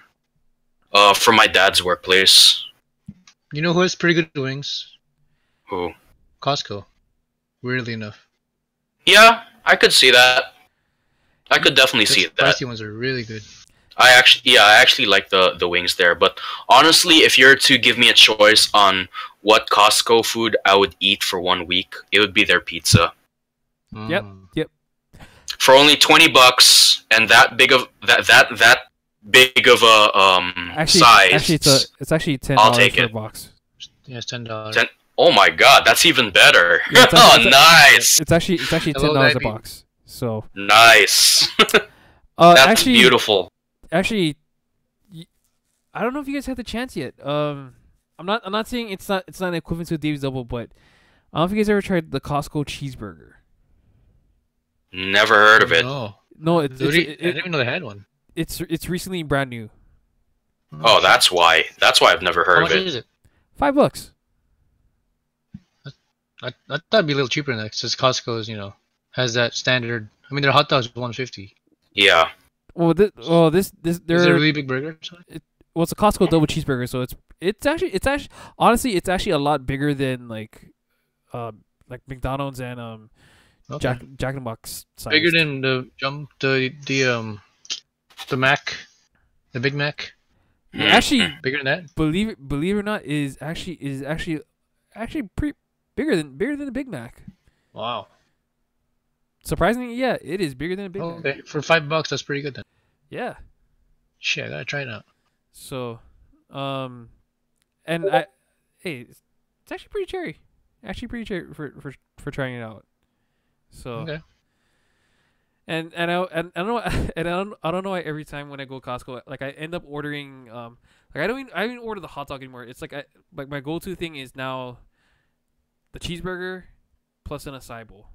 From my dad's workplace. You know who has pretty good wings? Who? Costco. Weirdly enough. Yeah, I could see that. I could definitely see that. The spicy ones are really good. I actually like the wings there. But honestly, if you're to give me a choice on what Costco food I would eat for 1 week, it would be their pizza. Yep. For only $20 and that big of that big of a size, actually, it's actually $10 I'll take for it. a box. Yeah, it's $10. Oh my god, that's even better. Yeah, Oh, nice. It's actually Hello, $10 a Debbie. box. So Nice. That's actually, beautiful. Actually, I don't know if you guys had the chance yet. I'm not saying it's not equivalent to a Dave's Double, but I don't know if you guys ever tried the Costco cheeseburger. Never heard of it. No, I didn't even know they had one. it's recently brand new. Oh, that's why. That's why I've never How heard much of it. is it? $5. I thought it'd be a little cheaper than that, because Costco's, has that standard. I mean, their hot dogs are $150. Yeah. Well, this Is it a they're really big burger? well, it's a Costco double cheeseburger, so it's actually honestly it's actually a lot bigger than like McDonald's and Okay. Jack in the Box size. Bigger than the Mac, the Big Mac. Actually, Bigger than that. believe it or not, is actually pretty bigger than the Big Mac. Wow. Surprisingly, yeah, it is bigger than a Big Mac. Okay, for $5, that's pretty good then. Yeah. Shit, I gotta try it out. So, and it's actually pretty cherry. Actually pretty cherry for trying it out. So. Okay. And I don't know I don't know why every time when I go to Costco, like I end up ordering like I don't even order the hot dog anymore. It's like my go-to thing is now the cheeseburger plus an acai bowl.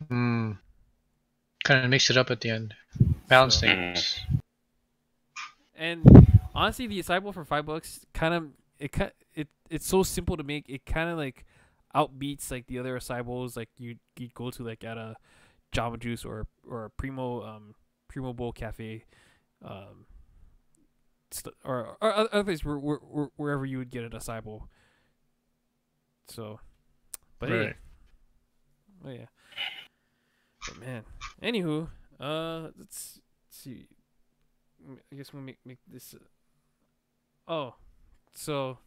Kind of mix it up at the end. Balance So- things. And honestly, the acai bowl for $5 it's so simple to make. It kind of like outbeats like the other acai bowls like you'd go to like at a Jamba Juice or a Primo Bowl Cafe, or other places wherever you would get an acai bowl. So, but Right. hey, oh yeah. But man, anywho, let's see. I guess we'll make this. Oh, so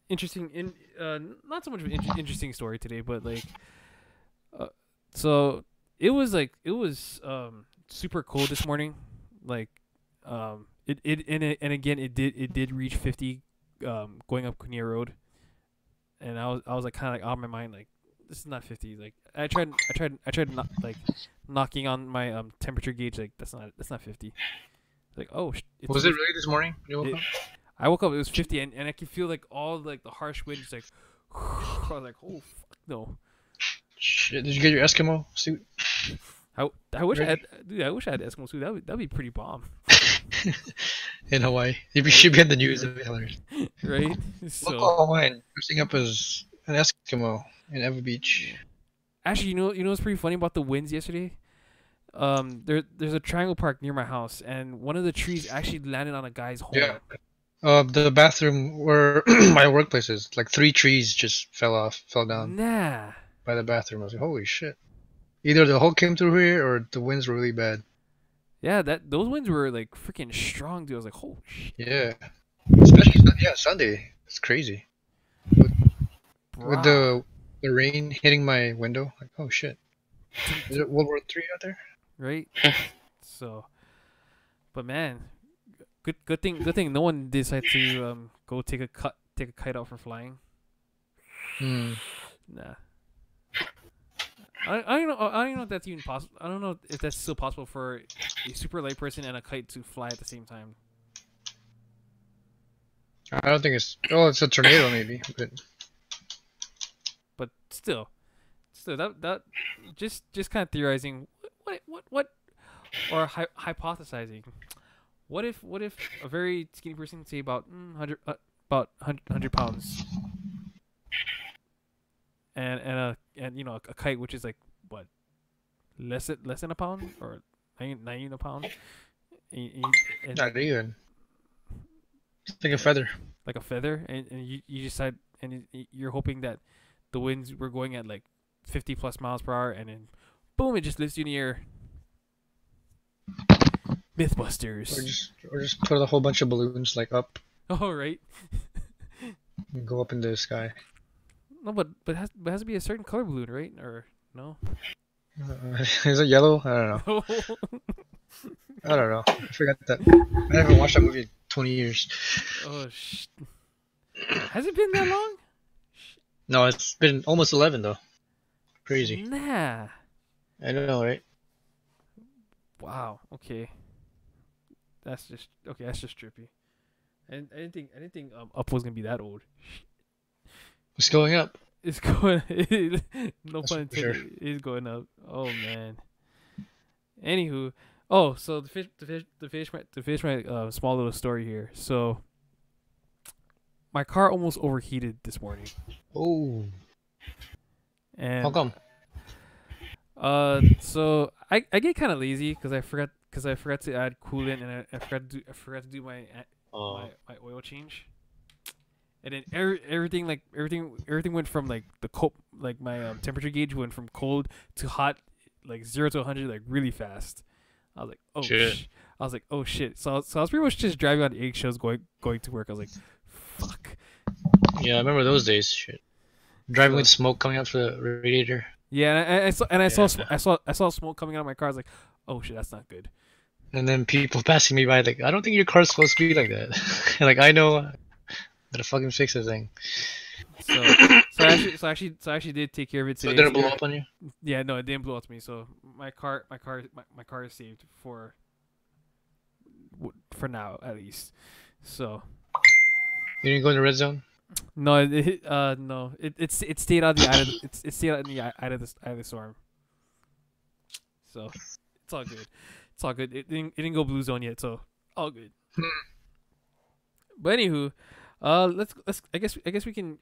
interesting. Not so much of an interesting story today, but like, so it was super cold this morning. Like, and again it did reach 50, going up Kinnear Road, and I was like kind of like out of my mind, like this is not 50. Like I tried not like knocking on my temperature gauge, like that's not 50. Like Was it really this morning when you woke up? I woke up, it was 50, and I could feel like all like the harsh wind just like I was like, oh fuck no. Shit, did you get your Eskimo suit? I wish I had Eskimo suit. That'd be pretty bomb. In Hawaii. You should be in the news. That'd be hilarious. Right? So Local Hawaiian dressing up as an Eskimo in Ewa Beach. actually, you know what's pretty funny about the winds yesterday? There's a triangle park near my house, and one of the trees actually landed on a guy's home. Yeah. The bathroom where my workplace is, like 3 trees just fell down Nah. by the bathroom. I was like, holy shit. Either the hole came through here or the winds were really bad. Yeah, those winds were like freaking strong, dude. I was like, holy shit. Yeah. Especially Sunday. It's crazy. With the rain hitting my window. Like, oh shit. Is it World War III out there? Right? So, but man, good thing no one decided to go take a kite out for flying. Nah. I don't know if that's even possible. I don't know if that's still possible for a super light person and a kite to fly at the same time. I don't think it's... Oh, it's a tornado maybe. But still that just kind of theorizing what or hypothesizing. What if a very skinny person, say about 100 pounds, and a kite which is like what, less than a pound, or not even a pound, and Not even. It's like a feather. like a feather, and you decide, and you're hoping that the winds were going at like 50 plus miles per hour, and then boom, it just lifts you in the air. Mythbusters. Or just put a whole bunch of balloons like up Oh right. and go up into the sky. No, but it has to be a certain color balloon, right? Or no? Is it yellow? I don't know. I don't know. I forgot that. I haven't watched that movie in 20 years. Oh, has it been that long? No, it's been almost 11 though. Crazy. Nah. I don't know, right? Wow. Okay. That's just trippy. And I didn't think Up was gonna be that old. It's going up. It's going. No That's pun for sure. intended. It's going up. Oh man. Anywho, oh, so to finish my small little story here. So my car almost overheated this morning. Oh. And How come? So I get kind of lazy because I forgot to add coolant, and I forgot to do my oil change. And then everything went from like my temperature gauge went from cold to hot, like 0 to 100 like really fast. I was like, oh shit. I was like, oh shit. So I was pretty much just driving on eggshells going to work. I was like, fuck. Yeah, I remember those days. Shit. Driving with smoke coming out from the radiator. Yeah, I saw smoke coming out of my car. I was like, oh shit, that's not good. And then people passing me by like, I don't think your car's supposed to be like that. Like, I know. Gotta fucking fix the thing. So I actually did take care of it today. So it didn't blow up on you? Yeah, no, it didn't blow up to me. So my car is saved for now at least. So You didn't go in the red zone? no, it stayed out the it stayed out in the eye of the storm. So it's all good. It's all good. It didn't go blue zone yet, so all good. But anywho, let's I guess we can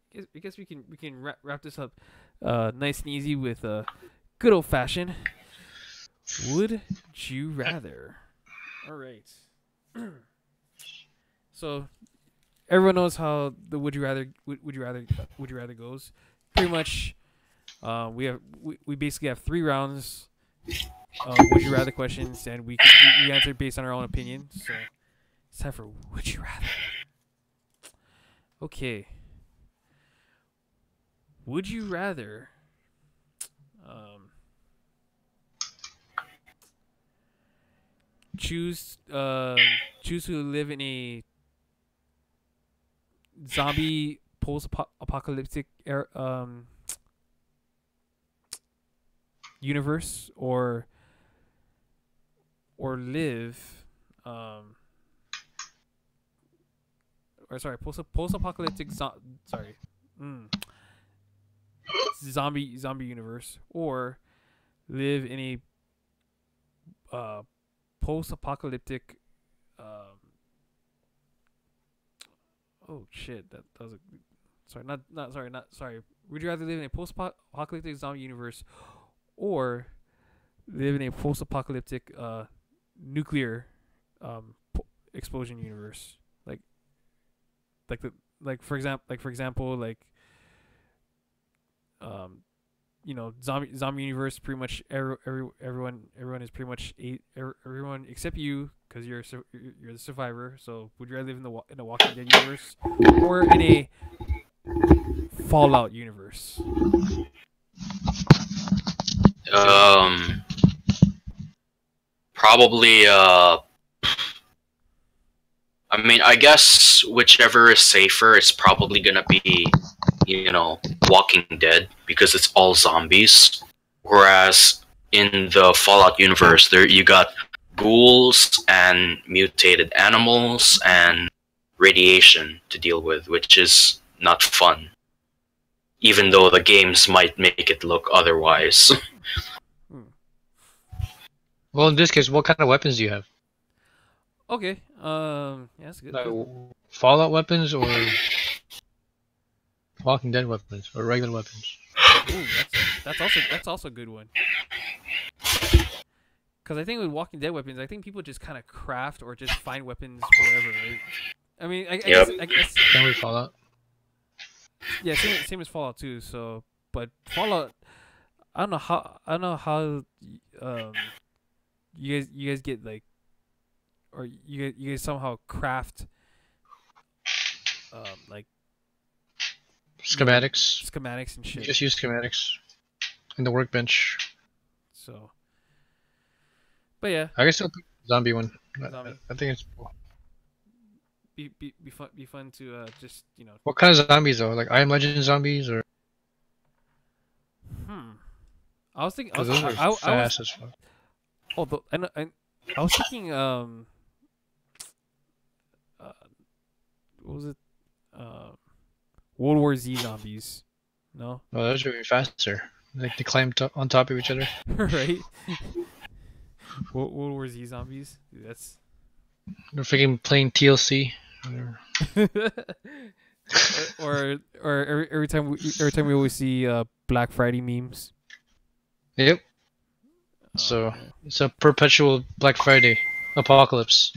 wrap this up nice and easy with good old fashioned would you rather. All right. So everyone knows how the would you rather goes. Pretty much we basically have 3 rounds of would you rather questions, and we answer based on our own opinion. So it's time for would you rather. Okay. Would you rather choose to live in a zombie post-apocalyptic universe, or live post-apocalyptic zombie universe, or live in a post-apocalyptic oh shit, that was sorry. Would you rather live in a post-apocalyptic zombie universe, or live in a post-apocalyptic nuclear explosion universe? For example, zombie universe. Pretty much everyone is pretty much everyone except you, because you're the survivor. So would you rather live in the Walking Dead universe, or in a Fallout universe? Probably I mean, I guess whichever is safer, it's probably gonna be, Walking Dead, because it's all zombies. Whereas in the Fallout universe, there you got ghouls and mutated animals and radiation to deal with, which is not fun. Even though the games might make it look otherwise. Well, in this case, what kind of weapons do you have? Okay. Yeah, that's good. Like Fallout weapons, or Walking Dead weapons, or regular weapons? Ooh, that's also a good one. Because I think with Walking Dead weapons, I think people just kind of craft or just find weapons wherever. Right? I mean, I guess. Same with Fallout. Yeah, same as Fallout too. So, but Fallout, I don't know how you guys get like, or you guys somehow craft like schematics and shit. You just use schematics in the workbench. So, but yeah, I guess zombie one. Zombie. I think it's. Be fun to just What kind of zombies though? Like I Am Legend zombies or? I was thinking. Those are fast as fuck. Oh, I was thinking. What was it? World War Z zombies. No. Oh, those are even faster. Like they climb on top of each other. Right. World War Z zombies. Dude, that's. They're freaking playing TLC. or every time we always see Black Friday memes. Yep. So it's a perpetual Black Friday apocalypse.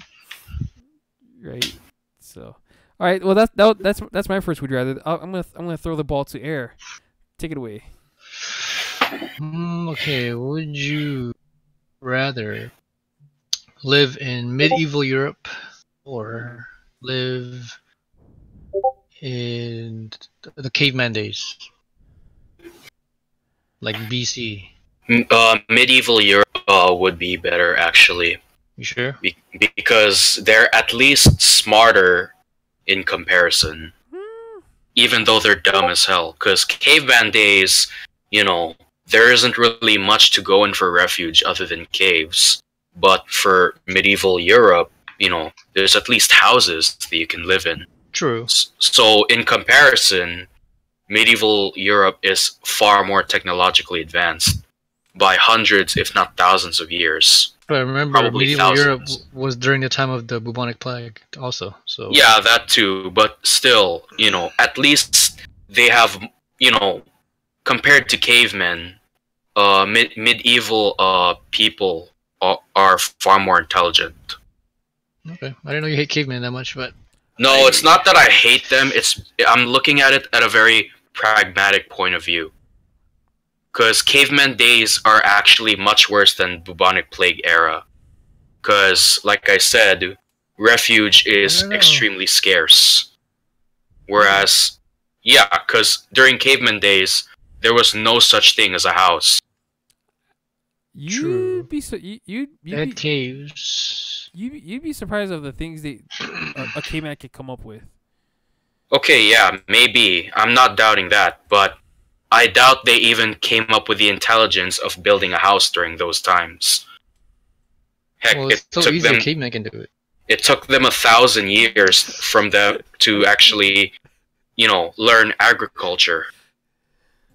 Right. So, all right. Well, that's my first would you rather. I'm gonna throw the ball to Air. Take it away. Okay. Would you rather live in medieval Europe or live in the caveman days, like BC? Medieval Europe would be better, actually. You sure? Because they're at least smarter in comparison. Even though they're dumb as hell. Because caveman days, there isn't really much to go in for refuge other than caves. But for medieval Europe, there's at least houses that you can live in. True. So in comparison, medieval Europe is far more technologically advanced by hundreds, if not thousands of years. But remember, Probably medieval Europe thousands. was during the time of the bubonic plague also. So Yeah, that too. But still, at least they have, compared to cavemen, medieval people are far more intelligent. Okay, I didn't know you hate cavemen that much, but No, it's not that I hate them. I'm looking at it at a very pragmatic point of view. Because caveman days are actually much worse than bubonic plague era. Because, like I said, refuge is extremely scarce. Whereas, because during caveman days, there was no such thing as a house. You'd be caves. You'd be surprised of the things a caveman could come up with. Okay, yeah, maybe. I'm not doubting that, but I doubt they even came up with the intelligence of building a house during those times. Heck, Well, it's so easy a caveman can do it. It took them 1,000 years from them to actually, learn agriculture.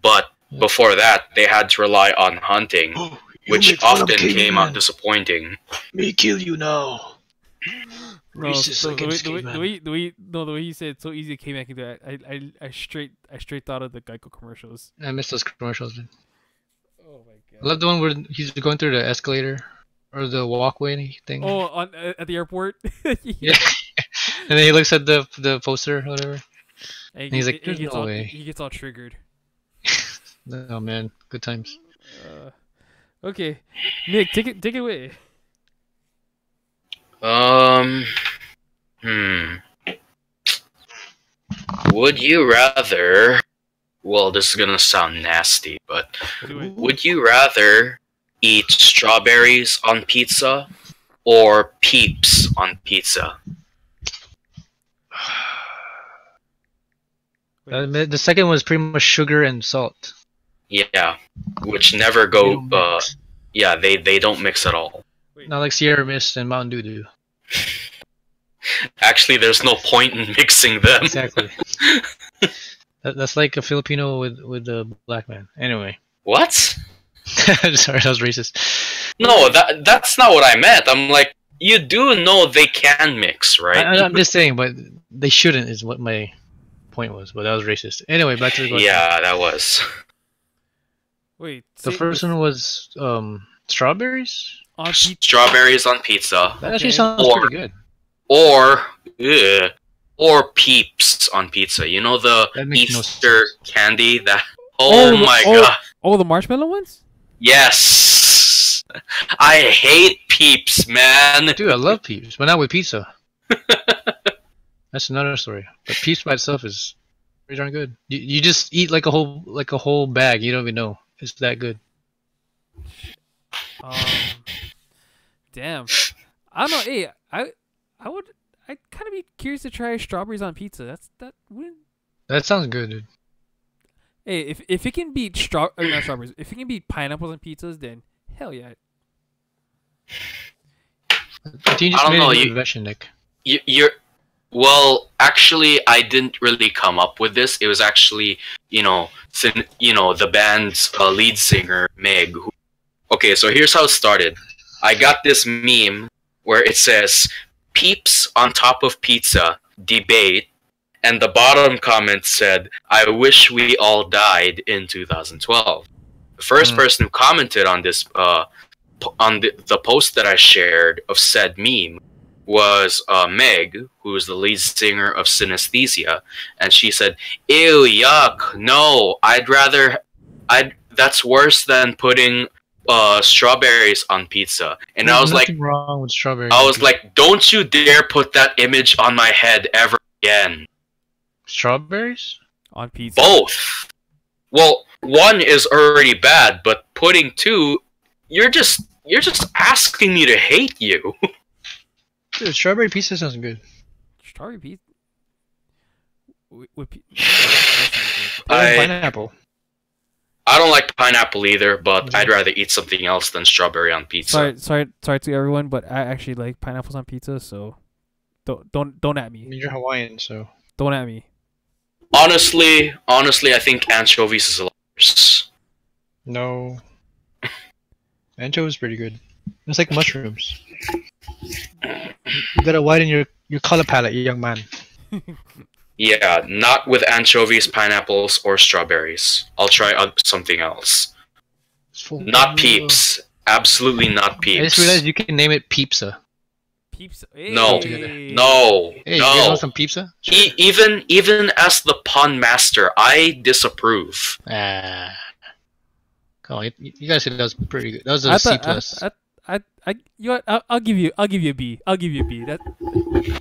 But before that, they had to rely on hunting, which often came out disappointing. Me kill you now. No, the way you said it's so easy a caveman can do it. I straight thought of the Geico commercials. I missed those commercials, man. Oh my god. I love the one where he's going through the escalator or the walkway thing. Oh, at the airport. Yeah. And then he looks at the poster or whatever. And he's like, "There's no way." He gets all triggered. Oh man, good times. Okay, Nick, take it away. Would you rather... Well, this is gonna sound nasty, but... Would you rather eat strawberries on pizza or Peeps on pizza? The second one is pretty much sugar and salt. Yeah, which never go... yeah, they don't mix at all. Not like Sierra Mist and Mountain Dew do. Actually, there's no point in mixing them. Exactly. That's like a Filipino with a black man. Anyway. What? Sorry, that was racist. No, that's not what I meant. I'm like, you do know they can mix, right? I'm just saying, but they shouldn't is what my point was. But that was racist. Anyway, back to the question. Yeah, that was. Wait. The first one was strawberries? Strawberries on pizza. That actually sounds pretty good. Or Peeps on pizza. You know the Easter candy that... my god. Oh, the marshmallow ones? Yes. I hate Peeps, man. Dude, I love Peeps, but not with pizza. That's another story. But Peeps by itself is pretty darn good. You just eat like a whole bag. You don't even know it's that good. Damn. I don't know. Hey, I'd kind of be curious to try strawberries on pizza. That wouldn't. That sounds good, dude. Hey, if it can beat not strawberries, if it can beat pineapples on pizzas, then hell yeah. I don't know. Nick. You're well. Actually, I didn't really come up with this. It was actually the band's lead singer Meg. Okay, so here's how it started. I got this meme where it says "Peeps on top of pizza debate," and the bottom comment said, "I wish we all died in 2012." The first person who commented on this on the post that I shared of said meme was Meg, who is the lead singer of Synesthesia, and she said, "Ew, yuck, no, that's worse than putting strawberries on pizza." And There's I was nothing wrong with strawberries. I was like, "Don't you dare put that image on my head ever again." Strawberries on pizza. Both. Well, one is already bad, but putting two, you're just asking me to hate you. Dude, strawberry pizza sounds good. Strawberry pizza. Pineapple. I don't like pineapple either, but I'd rather eat something else than strawberry on pizza. Sorry to everyone, but I actually like pineapples on pizza, so don't at me. I mean, you're Hawaiian, so don't at me. Honestly, I think anchovies is a lot worse. No. Anchovies is pretty good. It's like mushrooms. You gotta widen your color palette, you young man. Yeah, not with anchovies, pineapples, or strawberries. I'll try something else. Not Peeps. Absolutely not Peeps. I just realized you can name it Pizza. Pizza. Hey. No. Hey, No. you want some pizza? Sure. Even as the pun master, I disapprove. Come on, you guys said that was pretty good. That was a C plus. I'll give you a B. I'll give you a B.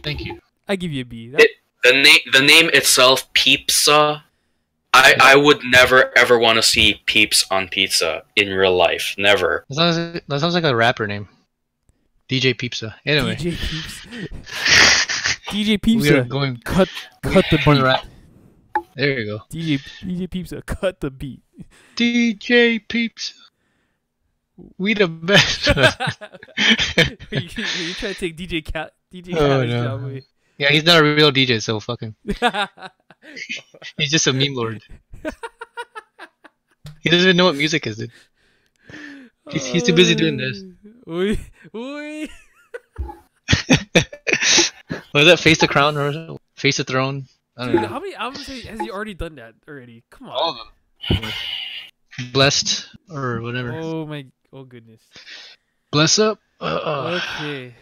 Thank you. I give you a B. The name itself, Pizza. I would never ever want to see Peeps on pizza in real life. Never. That sounds like a rapper name. DJ Pizza. Anyway. DJ Pizza. DJ Pizza. We are going cut the beat. There you go. DJ Pizza, cut the beat. DJ Pizza. We the best. you try to take DJ Khaled's job away. Yeah, he's not a real DJ, so fuck him. He's just a meme lord. He doesn't even know what music is, dude. He's too busy doing this. Oi. Was that Face the Crown or Face the Throne? I don't know. How many albums has he already done that already? Come on. All of them. Blessed or whatever. Oh goodness. Bless up. Okay.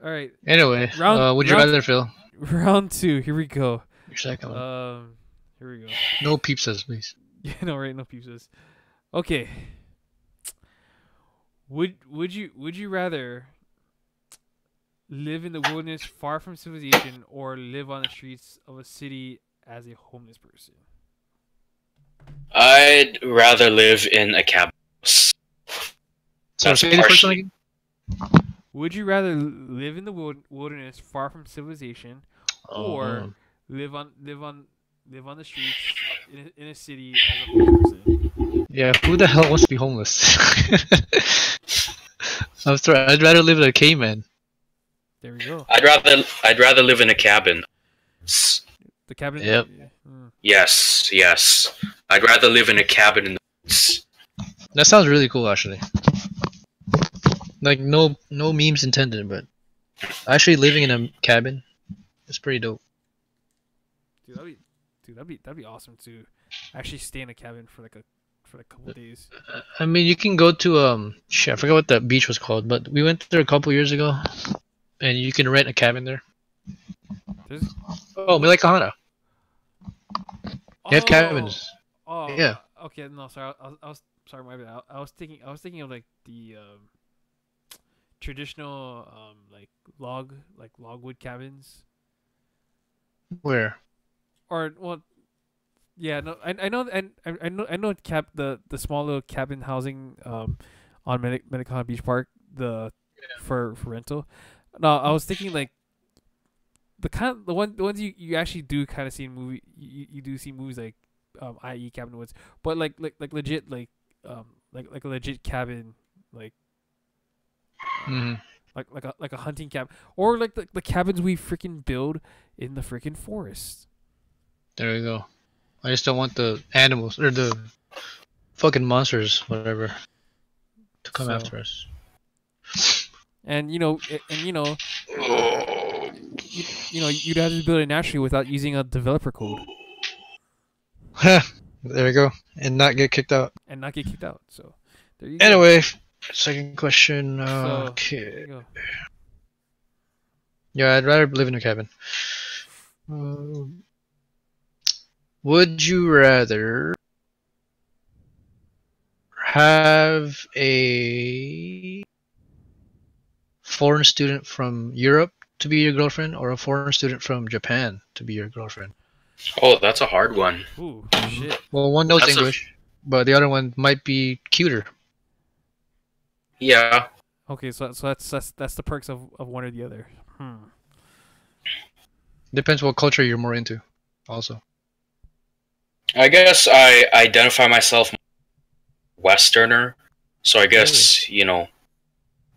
All right. Anyway, would you rather, Phil? Round 2. Here we go. Your second one. Here we go. No pizzas, please. Yeah, no, right. No pizzas. Okay. Would you rather live in the wilderness far from civilization or live on the streets of a city as a homeless person? I'd rather live in a cabin. So say the first one again? Would you rather live in the wilderness far from civilization or live on the streets in a city as a homeless person? Yeah, who the hell wants to be homeless? I'm sorry, I'd rather live in a caveman. There we go. I'd rather live in a cabin. The cabin. Yep. Yes. I'd rather live in a cabin in the woods. That sounds really cool, actually. Like no memes intended, but actually living in a cabin is pretty dope. Dude, that'd be awesome to actually stay in a cabin for a couple of days. I mean, you can go to shit, I forgot what that beach was called, but we went there a couple years ago, and you can rent a cabin there. Mila Kahana. They have cabins. Oh, yeah. Okay, no, sorry. I was sorry, my bad. I was thinking of like the traditional logwood cabins. Where? Or well, yeah, no, I know, and I know the small little cabin housing on Medicana Beach Park for rental. No, I was thinking like the ones you actually do kind of see in movie. You do see movies like i.e. Cabin in the Woods, but like legit like a legit cabin like Mhm. like a hunting cabin, or like the cabins we freaking build in the freaking forest. There you go. I just don't want the animals or the fucking monsters, whatever, to come So, after us. and you know you'd have to build it naturally without using a developer code There we go, and not get kicked out. and not get kicked out. So there you go. Anyway, second question. So, Okay. there you go. Yeah, I'd rather live in a cabin. Would you rather have a foreign student from Europe to be your girlfriend, or a foreign student from Japan to be your girlfriend? Oh, that's a hard one. Ooh, shit. Well, one knows That's English, but the other one might be cuter. Yeah. Okay, so that's the perks of one or the other. Depends what culture you're more into, also. I guess I identify myself Westerner, so I guess,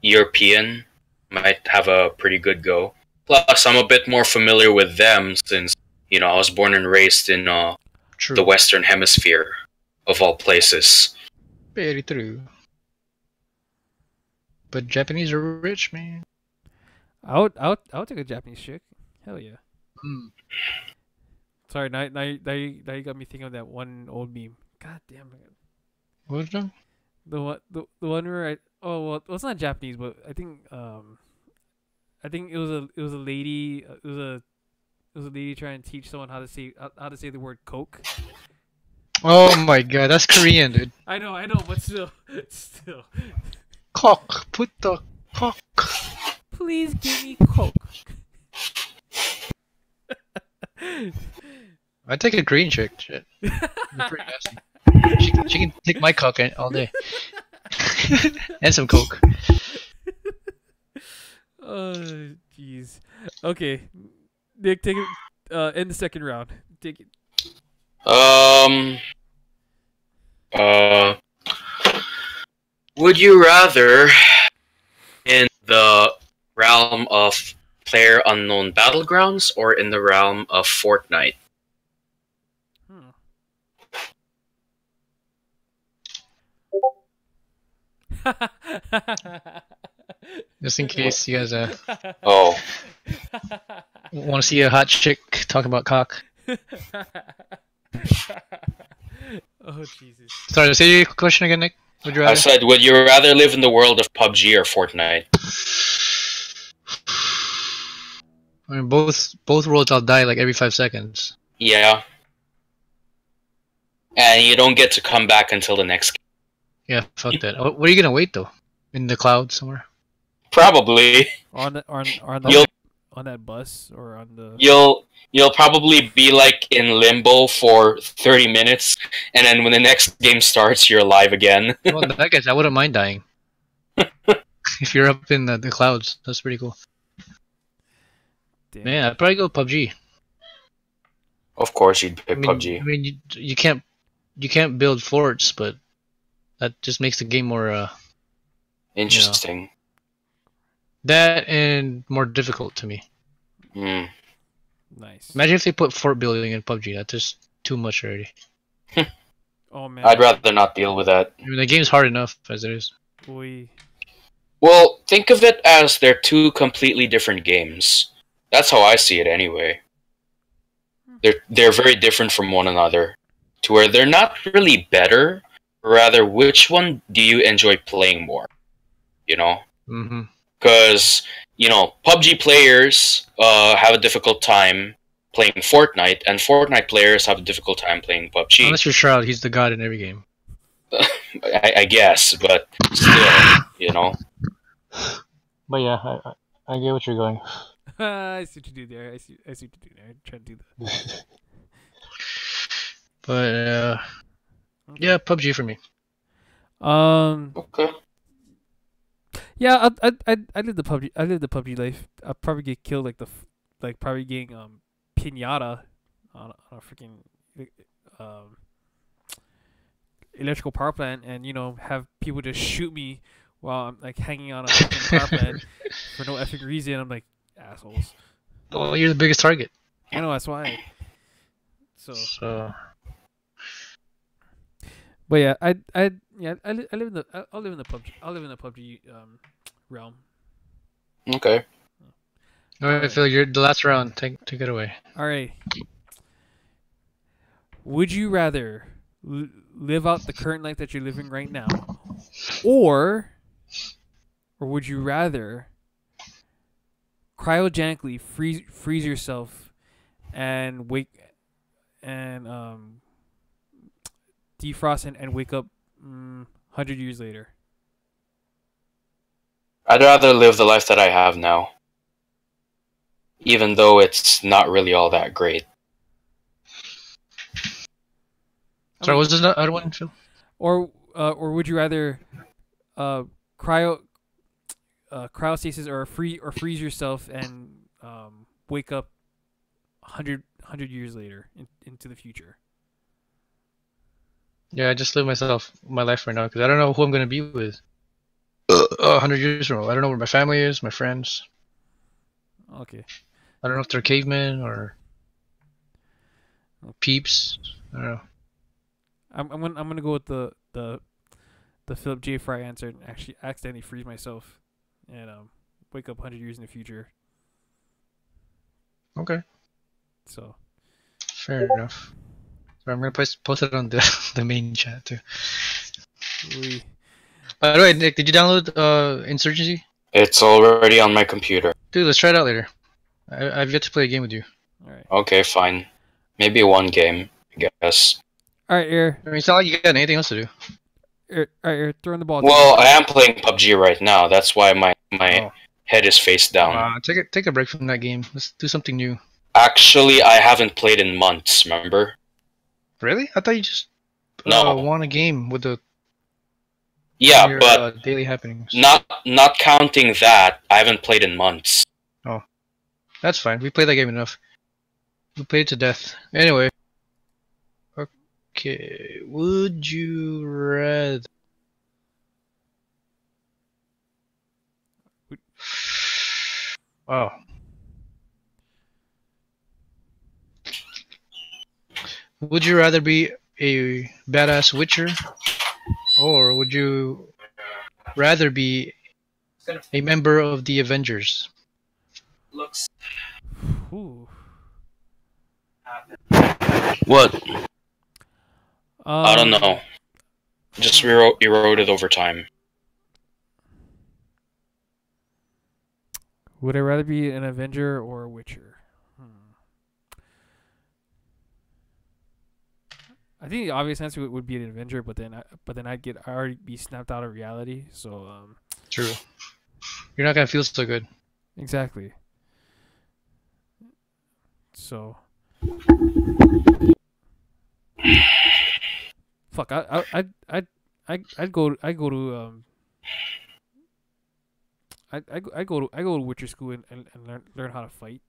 European might have a pretty good go. Plus, I'm a bit more familiar with them since, I was born and raised in True. the Western Hemisphere, of all places. Very true. But Japanese are rich, man. I would take a Japanese chick. Hell yeah. Mm. Sorry, now you got me thinking of that one old meme. God damn it. What was that? The one where it's not Japanese, but I think it was a lady it was a lady trying to teach someone how to say the word Coke. Oh my god, that's Korean, dude. I know, but still. Cock, put the cock. Please give me Coke. I'd take a green chick. Shit. They're pretty nasty. She can take my cock all day. And some Coke. Oh, jeez. Okay, Nick, take it. In the second round, take it. Would you rather, in the realm of Player Unknown Battlegrounds or in the realm of Fortnite? Just in case you guys Oh. want to see a hot chick talk about cock. Oh, Jesus. Sorry, say your question again, Nick. Would you I rather? said, would you rather live in the world of PUBG or Fortnite? I mean, both worlds I'll die like every 5 seconds. Yeah. And you don't get to come back until the next game. Yeah, fuck that. What are you gonna wait though? In the clouds somewhere? Probably. On You'll- that bus or on the. You'll probably be like in limbo for 30 minutes, and then when the next game starts, you're alive again. Well, in that case, I wouldn't mind dying. If you're up in the clouds, that's pretty cool. Damn. Man, I'd probably go PUBG. Of course, you'd pick I PUBG. mean, you can't build forts, but that just makes the game more Interesting. that and more difficult to me. Mm. Nice. Imagine if they put fort building in PUBG. That's just too much already. Oh man. I'd rather not deal with that. I mean, the game's hard enough as it is. Boy. Well, think of it as they're two completely different games. That's how I see it anyway. They're very different from one another, to where they're not really better. Rather, which one do you enjoy playing more? Mm-hmm. Because PUBG players have a difficult time playing Fortnite, and Fortnite players have a difficult time playing PUBG. Unless you're Shroud, he's the god in every game. I guess, but still, But yeah, I get what you're going. I see what you do there. I see what you do there. I'm trying to do that. But yeah, PUBG for me. Okay. Yeah, I live the PUBG. I live the PUBG life. I'll probably get killed like probably getting pinata on a freaking um electrical power plant, and have people just shoot me while I'm like hanging on a freaking power plant for no effing reason. I'm like, assholes. Well, you're the biggest target. I know, that's why. So. But yeah, I live in the I'll live in the PUBG. I'll live in the PUBG realm. Okay. All right, Phil, you're the last round. Take it away. All right. Would you rather live out the current life that you're living right now, or would you rather cryogenically freeze yourself and defrost and wake up 100 years later? I'd rather live the life that I have now, even though it's not really all that great. Sorry, was this the other one, Phil? Or would you rather cryostasis or freeze yourself and wake up 100 years later into the future? Yeah, I just live my life right now because I don't know who I'm gonna be with 100 years from now. I don't know where my family is, my friends. Okay. I don't know if they're cavemen or peeps. I don't know. I'm gonna go with the Philip J. Fry answer and actually accidentally freeze myself and wake up 100 years in the future. Okay. So. Fair enough. So I'm gonna post it on the main chat too. By the way, Nick, did you download Insurgency? It's already on my computer. Dude, let's try it out later. I've yet to play a game with you. All right. Okay, fine. Maybe one game, I guess. All right, Air. I mean, it's not like you got anything else to do. All right, Air, throwing the ball. Well, I am playing PUBG right now. That's why my head is face down. Take a break from that game. Let's do something new. Actually, I haven't played in months, remember? Really? I thought you just won a game with the but daily happenings. Not counting that, I haven't played in months. Oh, that's fine. We played that game enough. We played it to death. Anyway. Okay. Would you rather? Wow. Would you rather be a badass witcher, or would you rather be a member of the Avengers? Looks. Ooh. What? I don't know. Just eroded over time. Would I rather be an Avenger or a Witcher? I think the obvious answer would be an Avenger, but then I'd already be snapped out of reality. So True. You're not gonna feel so good. Exactly. So. Fuck. I'd go to Witcher school and learn how to fight.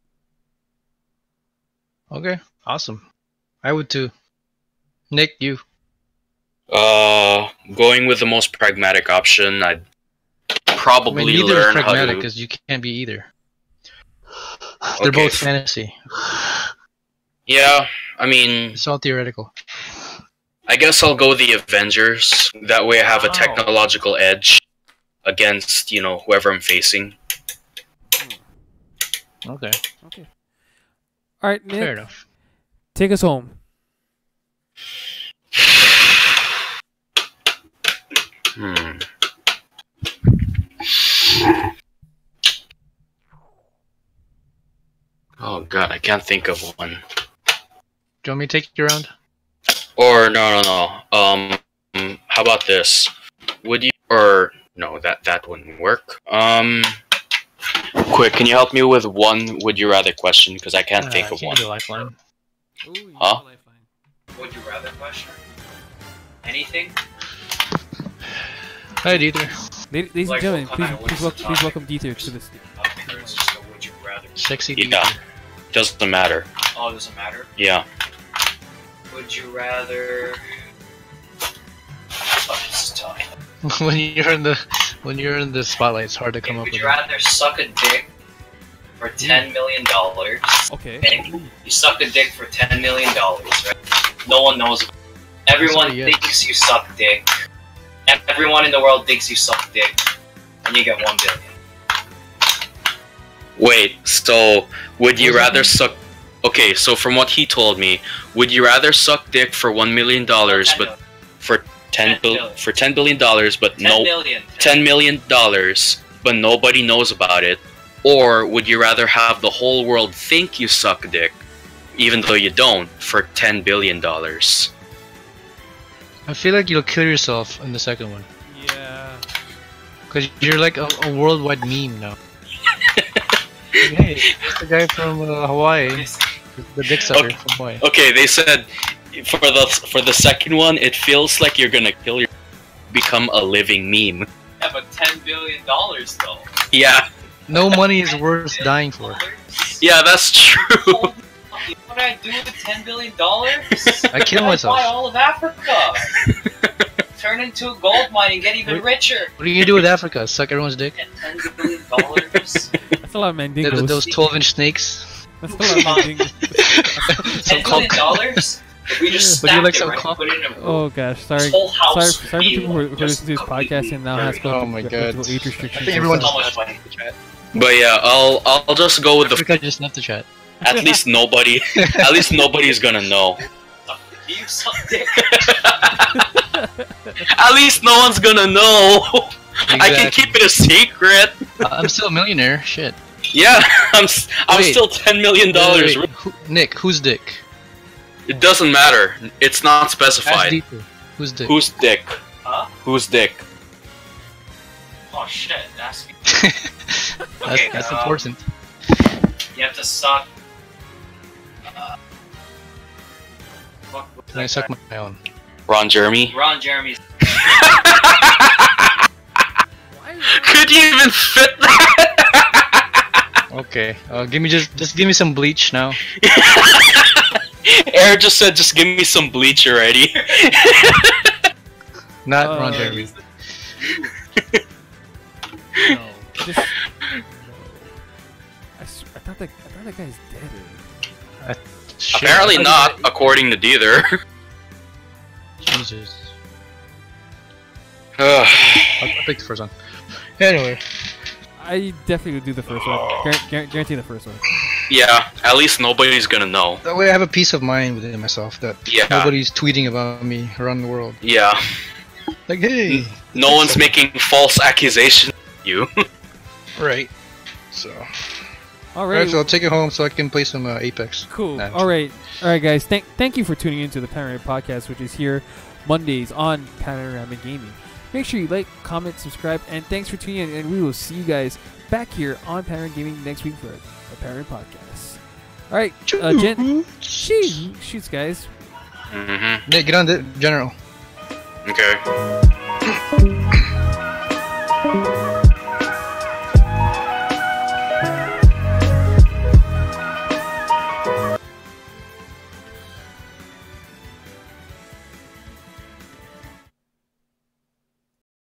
Okay, awesome. I would too. Nick, you. Going with the most pragmatic option, I'd probably learn how to. Pragmatic because you can't be either. They're both fantasy. Yeah, I mean, it's all theoretical. I guess I'll go the Avengers. That way I have a technological edge against, whoever I'm facing. Okay. All right, Nick. Fair enough. Take us home. Oh god, I can't think of one. Do you want me to take you around? Or no. How about this? Would you? Or no, that wouldn't work. Quick, can you help me with one would you rather question? Because I can't think of one. Lifeline. Ooh, huh? Would you rather question? Anything? I'd either. Ladies and gentlemen, please welcome Dieter to the stage. Would you rather? Sexy Yeah. Dieter. Doesn't matter. Oh, doesn't matter. Yeah. Would you rather? Oh, this is tough. when you're in the spotlight, it's hard to come up Would with you rather suck a dick for $10 million? Okay. You suck a dick for $10 million, right? No one knows. Everyone Sorry, yeah. thinks you suck dick. Everyone in the world thinks you suck dick, and you get $1 billion. Wait, so would you rather suck? Okay, so from what he told me, would you rather suck dick for $1 million, but for $10 billion, but no $10 million, but nobody knows about it, or would you rather have the whole world think you suck dick, even though you don't, for $10 billion? I feel like you'll kill yourself in the second one. Yeah. Because you're like a worldwide meme now. Hey, it's the guy from Hawaii. The dick sucker from Hawaii. Okay, they said for the second one, it feels like you're gonna kill your, become a living meme. Yeah, but $10 billion though. Yeah. No money is worth dying for. Yeah, that's true. What would I do with $10 billion? I kill myself. Buy all of Africa. Turn into a gold mine and get even richer. What are you gonna do with Africa? Suck everyone's dick? Get $10 billion. That's a lot of mandingos. Those 12-inch snakes? That's a lot of mandingos. $10 billion? If we just Would you stacked like it, some right? cock? Oh gosh, sorry. This whole house Sorry for people who listen to this podcast and now has to go Oh my God. through age restrictions. I think everyone's How much left money? the chat. But yeah, I'll just go with the. Africa just left the chat. At least nobody's gonna know. You suck dick. At least no one's gonna know. I can Exactly. keep it a secret. I'm still a millionaire. Shit. Yeah, I'm Wait. still $10 million. Wait. Nick, who's dick? It doesn't matter. It's not Ask specified. Dieter. Who's dick? Who's dick? Huh? Who's dick? Oh shit, that's me. That's important. You have to suck. Can I suck my own? Ron Jeremy? Ron Jeremy's. Could you even fit that? Okay. Just give me some bleach now. Air just said, just give me some bleach already. Not Ron Jeremy. No. Just, I thought that guy's dead. Shit, Apparently I not, thought according to Deether. Jesus. Ugh. I'll pick the first one. Anyway. I definitely would do the first one. Guarantee the first one. Yeah, at least nobody's gonna know. That way I have a peace of mind within myself that Yeah. nobody's tweeting about me around the world. Yeah. Like, hey! No one's making false accusations of you. Right. So. Alright. Alright, so I'll take it home so I can play some Apex. Cool. Nah, Alright, guys. Thank you for tuning into the Panoramic Podcast, which is here Mondays on Panoramic Gaming. Make sure you like, comment, subscribe, and thanks for tuning in. And we will see you guys back here on Panoramic Gaming next week for a Panoramic Podcast. Alright, Jen. Shoots, guys. Mm-hmm. Nick, get on the general. Okay.